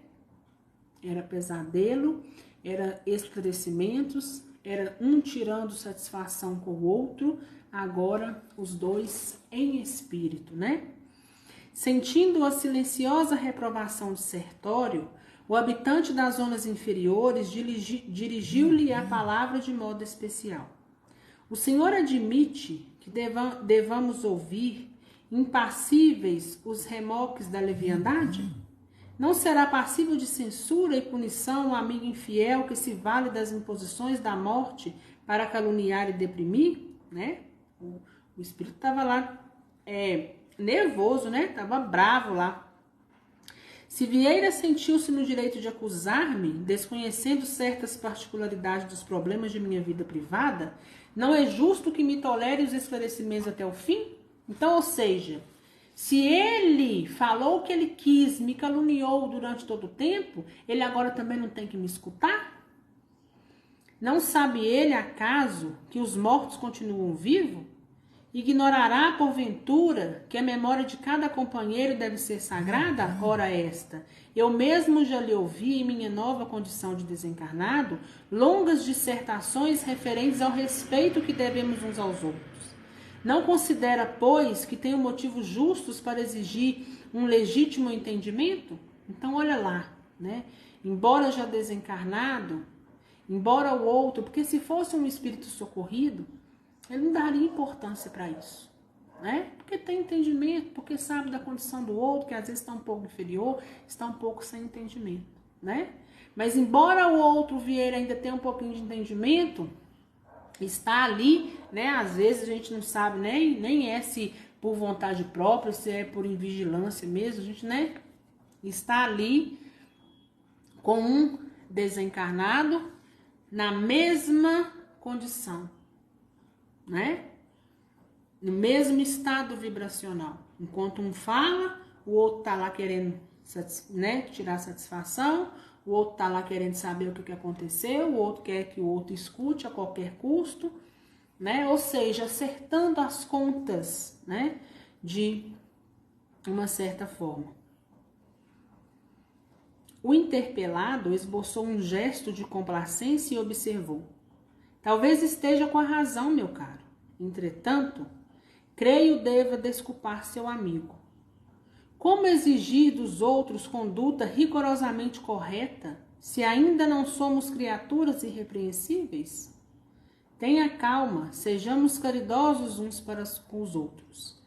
Era pesadelo, era esclarecimentos, era um tirando satisfação com o outro, agora os dois em espírito, né? Sentindo a silenciosa reprovação do sertório, o habitante das zonas inferiores dirigiu-lhe a palavra de modo especial. O senhor admite que devamos ouvir, impassíveis, os remoques da leviandade? Não será passível de censura e punição o amigo infiel que se vale das imposições da morte para caluniar e deprimir, né? O espírito estava lá nervoso, né? Estava bravo lá. Se Vieira sentiu-se no direito de acusar-me, desconhecendo certas particularidades dos problemas de minha vida privada, não é justo que me tolere os esclarecimentos até o fim? Então, ou seja, se ele falou o que ele quis, me caluniou durante todo o tempo, ele agora também não tem que me escutar? Não sabe ele, acaso, que os mortos continuam vivos? Ignorará, porventura, que a memória de cada companheiro deve ser sagrada? Ora esta, eu mesmo já lhe ouvi em minha nova condição de desencarnado, longas dissertações referentes ao respeito que devemos uns aos outros. Não considera, pois, que tenho motivos justos para exigir um legítimo entendimento? Então, olha lá, né? Embora já desencarnado, embora o outro, porque se fosse um espírito socorrido, ele não daria importância para isso, né? Porque tem entendimento, porque sabe da condição do outro, que às vezes está um pouco inferior, está um pouco sem entendimento, né? Mas embora o outro Vieira ainda tenha um pouquinho de entendimento, está ali, né? Às vezes a gente não sabe nem é se por vontade própria, se é por invigilância mesmo, a gente, né? está ali com um desencarnado na mesma condição, né? No mesmo estado vibracional. Enquanto um fala, o outro tá lá querendo, né, tirar satisfação, o outro tá lá querendo saber o que aconteceu, o outro quer que o outro escute a qualquer custo, né? Ou seja, acertando as contas, né, de uma certa forma. O interpelado esboçou um gesto de complacência e observou: talvez esteja com a razão, meu caro. Entretanto, creio deva desculpar seu amigo. Como exigir dos outros conduta rigorosamente correta, se ainda não somos criaturas irrepreensíveis? Tenha calma, sejamos caridosos uns para com os outros.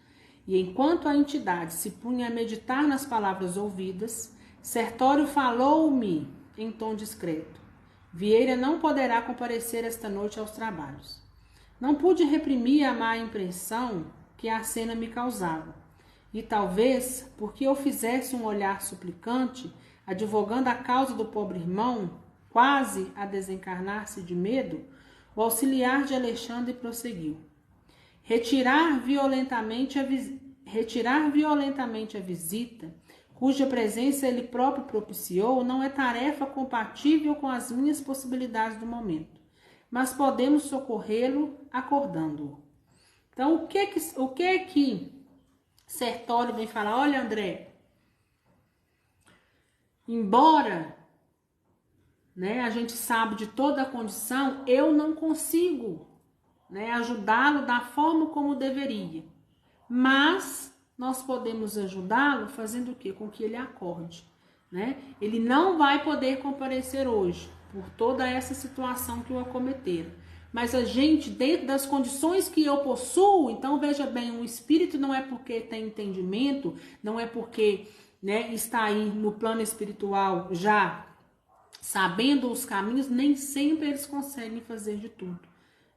E enquanto a entidade se punha a meditar nas palavras ouvidas, Sertório falou-me em tom discreto: Vieira não poderá comparecer esta noite aos trabalhos. Não pude reprimir a má impressão que a cena me causava, e talvez porque eu fizesse um olhar suplicante, advogando a causa do pobre irmão, quase a desencarnar-se de medo, o auxiliar de Alexandre prosseguiu: Retirar violentamente a visita, cuja presença ele próprio propiciou, não é tarefa compatível com as minhas possibilidades do momento, mas podemos socorrê-lo acordando-o. Então, o que é que Sertório vem falar? Olha, André, embora, né, a gente sabe de toda a condição, eu não consigo, né, ajudá-lo da forma como deveria, mas nós podemos ajudá-lo fazendo o quê? Com que ele acorde, né? Ele não vai poder comparecer hoje por toda essa situação que o acometeram, mas a gente, dentro das condições que eu possuo, então veja bem, o espírito não é porque tem entendimento, não é porque, né, está aí no plano espiritual já sabendo os caminhos, nem sempre eles conseguem fazer de tudo,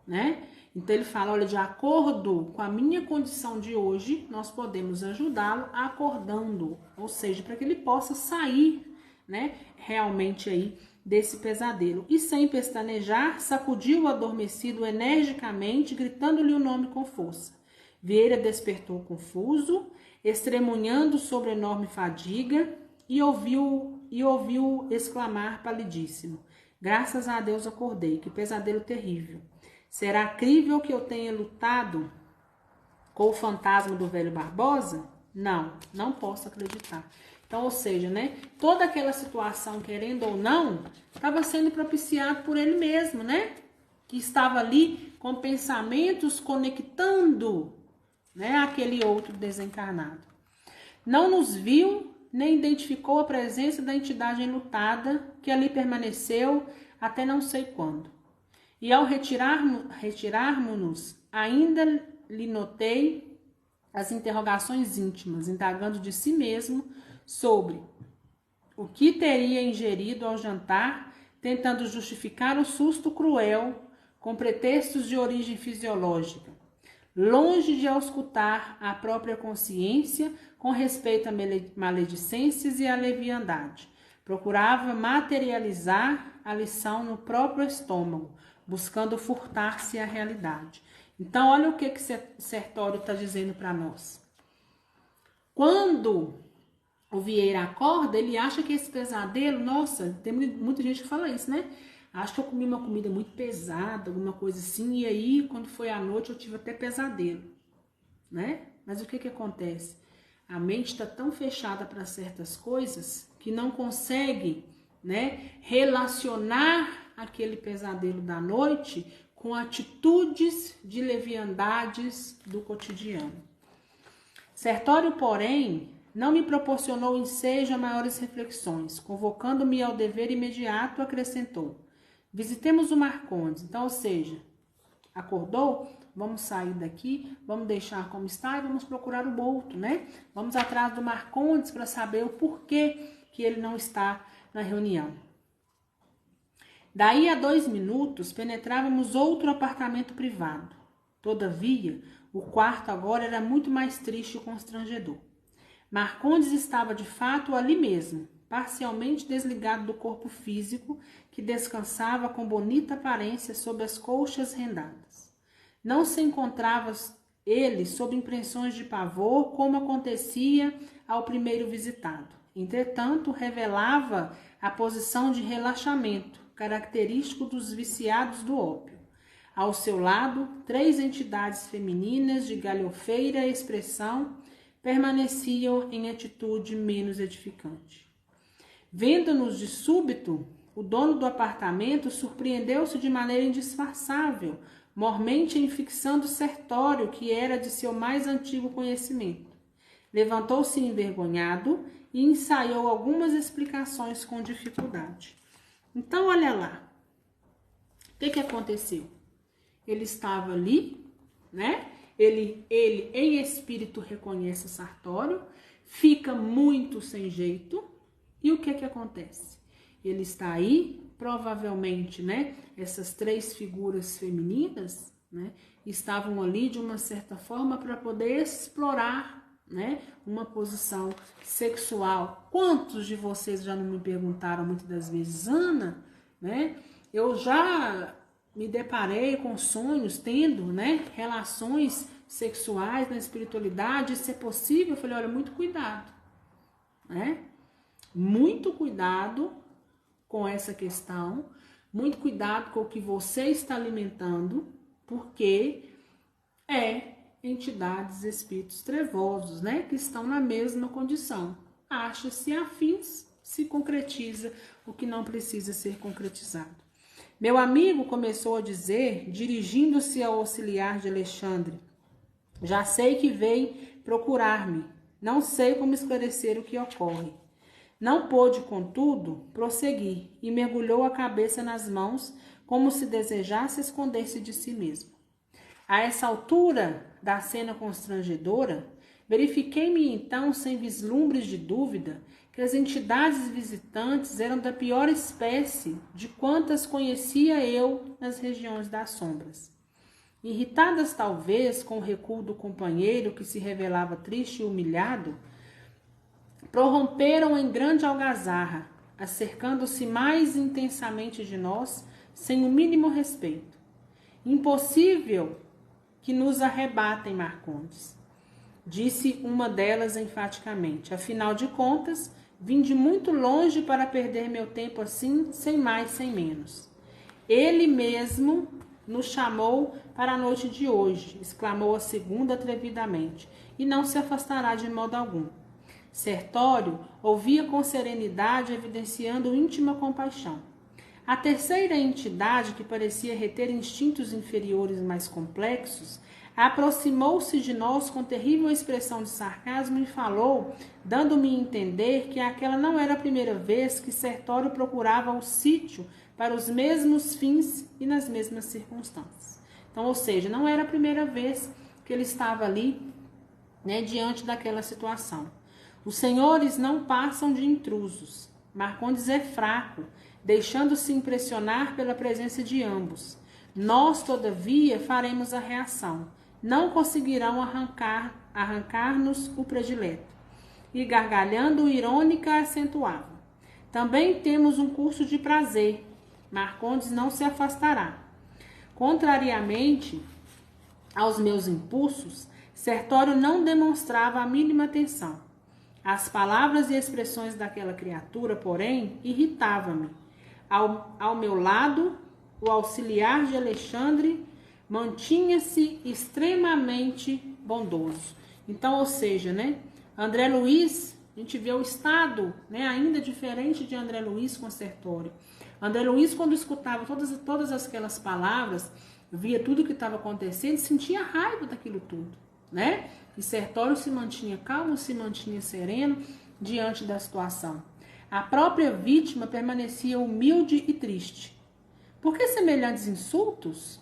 né? Então ele fala, olha, de acordo com a minha condição de hoje, nós podemos ajudá-lo acordando, ou seja, para que ele possa sair, né, realmente aí desse pesadelo. E sem pestanejar, sacudiu o adormecido energicamente, gritando-lhe o nome com força. Vieira despertou confuso, estremunhando sobre enorme fadiga, e ouviu exclamar palidíssimo: graças a Deus acordei, que pesadelo terrível. Será crível que eu tenha lutado com o fantasma do velho Barbosa? Não, não posso acreditar. Então, ou seja, né, toda aquela situação, querendo ou não, estava sendo propiciado por ele mesmo, né? Que estava ali com pensamentos conectando, né, aquele outro desencarnado. Não nos viu, nem identificou a presença da entidade enlutada que ali permaneceu até não sei quando. E ao retirarmos-nos, ainda lhe notei as interrogações íntimas, indagando de si mesmo sobre o que teria ingerido ao jantar, tentando justificar o susto cruel com pretextos de origem fisiológica, longe de auscultar a própria consciência com respeito a maledicências e a leviandade. Procurava materializar a lição no próprio estômago, buscando furtar-se à realidade. Então, olha o que Sertório está dizendo para nós. Quando o Vieira acorda, ele acha que esse pesadelo, nossa, tem muita gente que fala isso, né? Acho que eu comi uma comida muito pesada, alguma coisa assim, e aí, quando foi à noite, eu tive até pesadelo, né? Mas o que acontece? A mente está tão fechada para certas coisas que não consegue, né, relacionar aquele pesadelo da noite com atitudes de leviandades do cotidiano. Sertório, porém, não me proporcionou ensejo a maiores reflexões. Convocando-me ao dever imediato, acrescentou: visitemos o Marcondes. Então, ou seja, acordou? Vamos sair daqui, vamos deixar como está e vamos procurar o outro, né? Vamos atrás do Marcondes para saber o porquê que ele não está na reunião. Daí a 2 minutos, penetrávamos outro apartamento privado. Todavia, o quarto agora era muito mais triste e constrangedor. Marcondes estava de fato ali mesmo, parcialmente desligado do corpo físico, que descansava com bonita aparência sob as colchas rendadas. Não se encontrava ele sob impressões de pavor, como acontecia ao primeiro visitado. Entretanto, revelava a posição de relaxamento, característico dos viciados do ópio. Ao seu lado, 3 entidades femininas de galhofeira expressão permaneciam em atitude menos edificante. Vendo-nos de súbito, o dono do apartamento surpreendeu-se de maneira indisfarçável, mormente infixando o Sertório, que era de seu mais antigo conhecimento. Levantou-se envergonhado e ensaiou algumas explicações com dificuldade. Então, olha lá. O que aconteceu? Ele estava ali, né? Ele em espírito reconhece o Sartório, fica muito sem jeito. E o que acontece? Ele está aí, provavelmente, né? Essas 3 figuras femininas, né? Estavam ali de uma certa forma para poder explorar, né? Uma posição sexual. Quantos de vocês já não me perguntaram muitas das vezes, Ana, né? Eu já me deparei com sonhos, tendo, né, relações sexuais na espiritualidade, se é possível. Eu falei, olha, muito cuidado, né? Muito cuidado com essa questão, muito cuidado com o que você está alimentando, porque entidades, espíritos trevosos, né, que estão na mesma condição. Acha-se afins, se concretiza o que não precisa ser concretizado. Meu amigo começou a dizer, dirigindo-se ao auxiliar de Alexandre, já sei que veio procurar-me, não sei como esclarecer o que ocorre. Não pôde, contudo, prosseguir e mergulhou a cabeça nas mãos como se desejasse esconder-se de si mesmo. A essa altura da cena constrangedora, verifiquei-me então, sem vislumbres de dúvida, que as entidades visitantes eram da pior espécie de quantas conhecia eu nas regiões das sombras. Irritadas talvez com o recuo do companheiro que se revelava triste e humilhado, prorromperam em grande algazarra, acercando-se mais intensamente de nós, sem o mínimo respeito. Impossível que nos arrebatem, Marcondes, disse uma delas enfaticamente. Afinal de contas, vim de muito longe para perder meu tempo assim, sem mais, sem menos. Ele mesmo nos chamou para a noite de hoje, exclamou a segunda atrevidamente, e não se afastará de modo algum. Sertório ouvia com serenidade, evidenciando íntima compaixão. A terceira entidade, que parecia reter instintos inferiores mais complexos, aproximou-se de nós com terrível expressão de sarcasmo e falou, dando-me a entender que aquela não era a primeira vez que Sertório procurava o sítio para os mesmos fins e nas mesmas circunstâncias. Então, ou seja, não era a primeira vez que ele estava ali, né, diante daquela situação. Os senhores não passam de intrusos. Marcondes é fraco, deixando-se impressionar pela presença de ambos. Nós, todavia, faremos a reação. Não conseguirão arrancar-nos o predileto. E gargalhando, irônica acentuava. Também temos um curso de prazer. Marcondes não se afastará. Contrariamente aos meus impulsos, Sertório não demonstrava a mínima atenção. As palavras e expressões daquela criatura, porém, irritavam-me. Ao meu lado, o auxiliar de Alexandre mantinha-se extremamente bondoso. Então, ou seja, né, André Luiz, a gente vê o estado, né, ainda diferente de André Luiz com Sertório. André Luiz, quando escutava todas aquelas palavras, via tudo o que estava acontecendo, sentia raiva daquilo tudo, né? E Sertório se mantinha calmo, se mantinha sereno diante da situação. A própria vítima permanecia humilde e triste. Por que semelhantes insultos?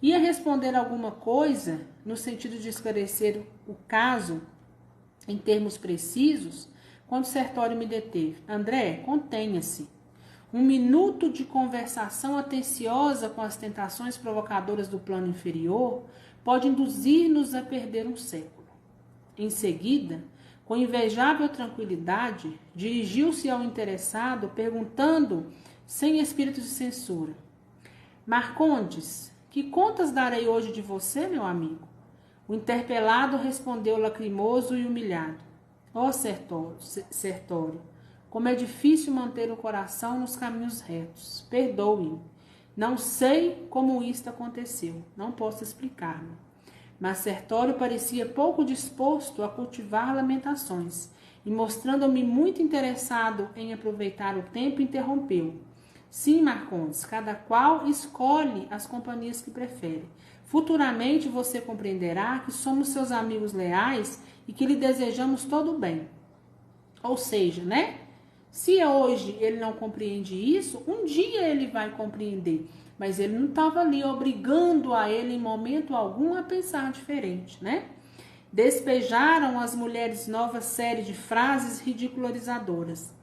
Ia responder alguma coisa no sentido de esclarecer o caso em termos precisos, quando Sertório me deteve. André, contenha-se. Um minuto de conversação atenciosa com as tentações provocadoras do plano inferior pode induzir-nos a perder um século. Em seguida, Com invejável tranquilidade, dirigiu-se ao interessado, perguntando, sem espírito de censura: Marcondes, que contas darei hoje de você, meu amigo? O interpelado respondeu lacrimoso e humilhado: Ó Sertório, como é difícil manter o coração nos caminhos retos. Perdoe-me. Não sei como isto aconteceu. Não posso explicar-me. Mas Sertório parecia pouco disposto a cultivar lamentações e, mostrando-me muito interessado em aproveitar o tempo, interrompeu: Sim, Marcondes, cada qual escolhe as companhias que prefere. Futuramente você compreenderá que somos seus amigos leais e que lhe desejamos todo o bem. Ou seja, né? Se hoje ele não compreende isso, um dia ele vai compreender. Mas ele não estava ali obrigando a ele em momento algum a pensar diferente, né? Despejaram as mulheres nova série de frases ridicularizadoras.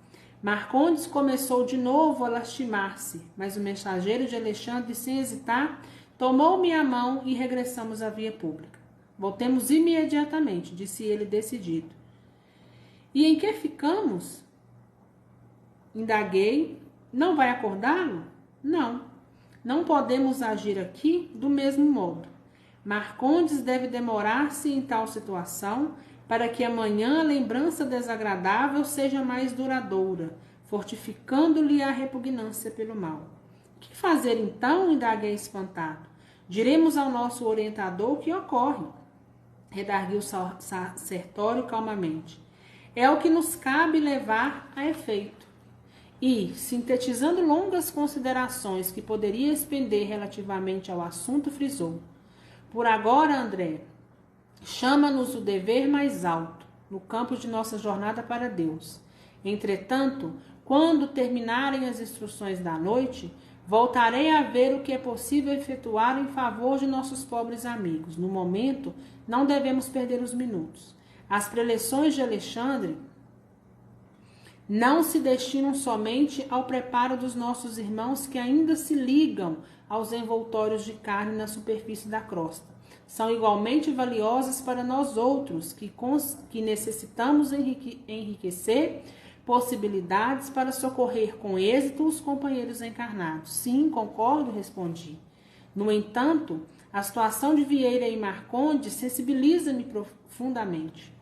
Marcondes começou de novo a lastimar-se, mas o mensageiro de Alexandre, sem hesitar, tomou minha mão e regressamos à via pública. Voltemos imediatamente, disse ele decidido. E em que ficamos? Indaguei. Não vai acordá-lo? Não. Não podemos agir aqui do mesmo modo. Marcondes deve demorar-se em tal situação para que amanhã a lembrança desagradável seja mais duradoura, fortificando-lhe a repugnância pelo mal. Que fazer então? Indaguei espantado. Diremos ao nosso orientador o que ocorre, redarguiu Sertório calmamente. É o que nos cabe levar a efeito. E, sintetizando longas considerações que poderia expender relativamente ao assunto, frisou: Por agora, André, chama-nos o dever mais alto, no campo de nossa jornada para Deus. Entretanto, quando terminarem as instruções da noite, voltarei a ver o que é possível efetuar em favor de nossos pobres amigos. No momento, não devemos perder os minutos. As preleções de Alexandre não se destinam somente ao preparo dos nossos irmãos que ainda se ligam aos envoltórios de carne na superfície da crosta. São igualmente valiosas para nós outros, que necessitamos enriquecer possibilidades para socorrer com êxito os companheiros encarnados. Sim, concordo, respondi. No entanto, a situação de Vieira e Marcondes sensibiliza-me profundamente.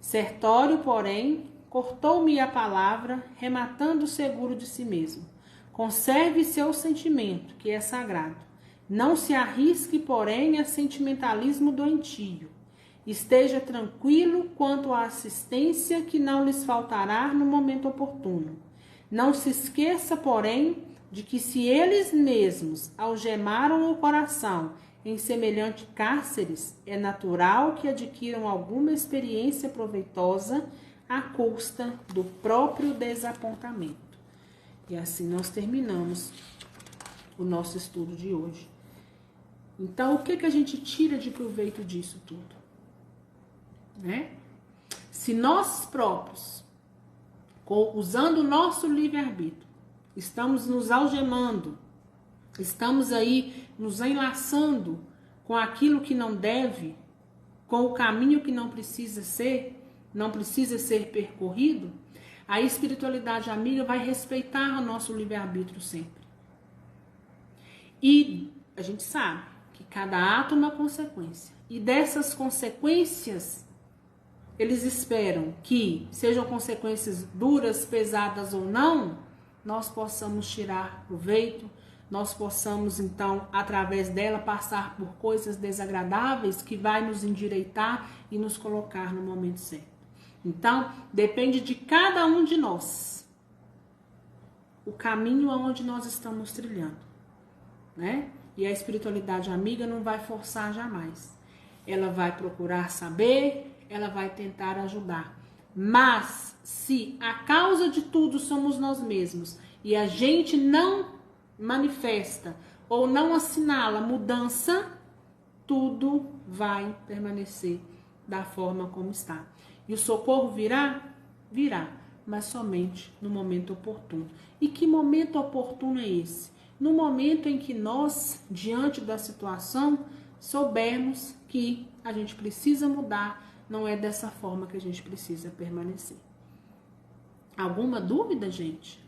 Sertório, porém, cortou-me a palavra, rematando seguro de si mesmo. Conserve seu sentimento, que é sagrado. Não se arrisque, porém, a sentimentalismo doentio. Esteja tranquilo quanto à assistência que não lhes faltará no momento oportuno. Não se esqueça, porém, de que se eles mesmos algemaram o coração em semelhante cárceres, é natural que adquiram alguma experiência proveitosa à custa do próprio desapontamento. E assim nós terminamos o nosso estudo de hoje. Então, o que a gente tira de proveito disso tudo? Né? Se nós próprios, usando o nosso livre-arbítrio, estamos nos algemando, estamos aí nos enlaçando com aquilo que não deve, com o caminho que não precisa ser percorrido, a espiritualidade amiga vai respeitar o nosso livre-arbítrio sempre. E a gente sabe que cada ato é uma consequência. E dessas consequências, eles esperam que sejam consequências duras, pesadas ou não, nós possamos tirar proveito, nós possamos, então, através dela, passar por coisas desagradáveis que vai nos endireitar e nos colocar no momento certo. Então, depende de cada um de nós o caminho aonde nós estamos trilhando, né? E a espiritualidade amiga não vai forçar jamais. Ela vai procurar saber, ela vai tentar ajudar. Mas, se a causa de tudo somos nós mesmos e a gente não manifesta ou não assinala mudança, tudo vai permanecer da forma como está. E o socorro virá? Virá, mas somente no momento oportuno. E que momento oportuno é esse? No momento em que nós, diante da situação, soubermos que a gente precisa mudar, não é dessa forma que a gente precisa permanecer. Alguma dúvida, gente?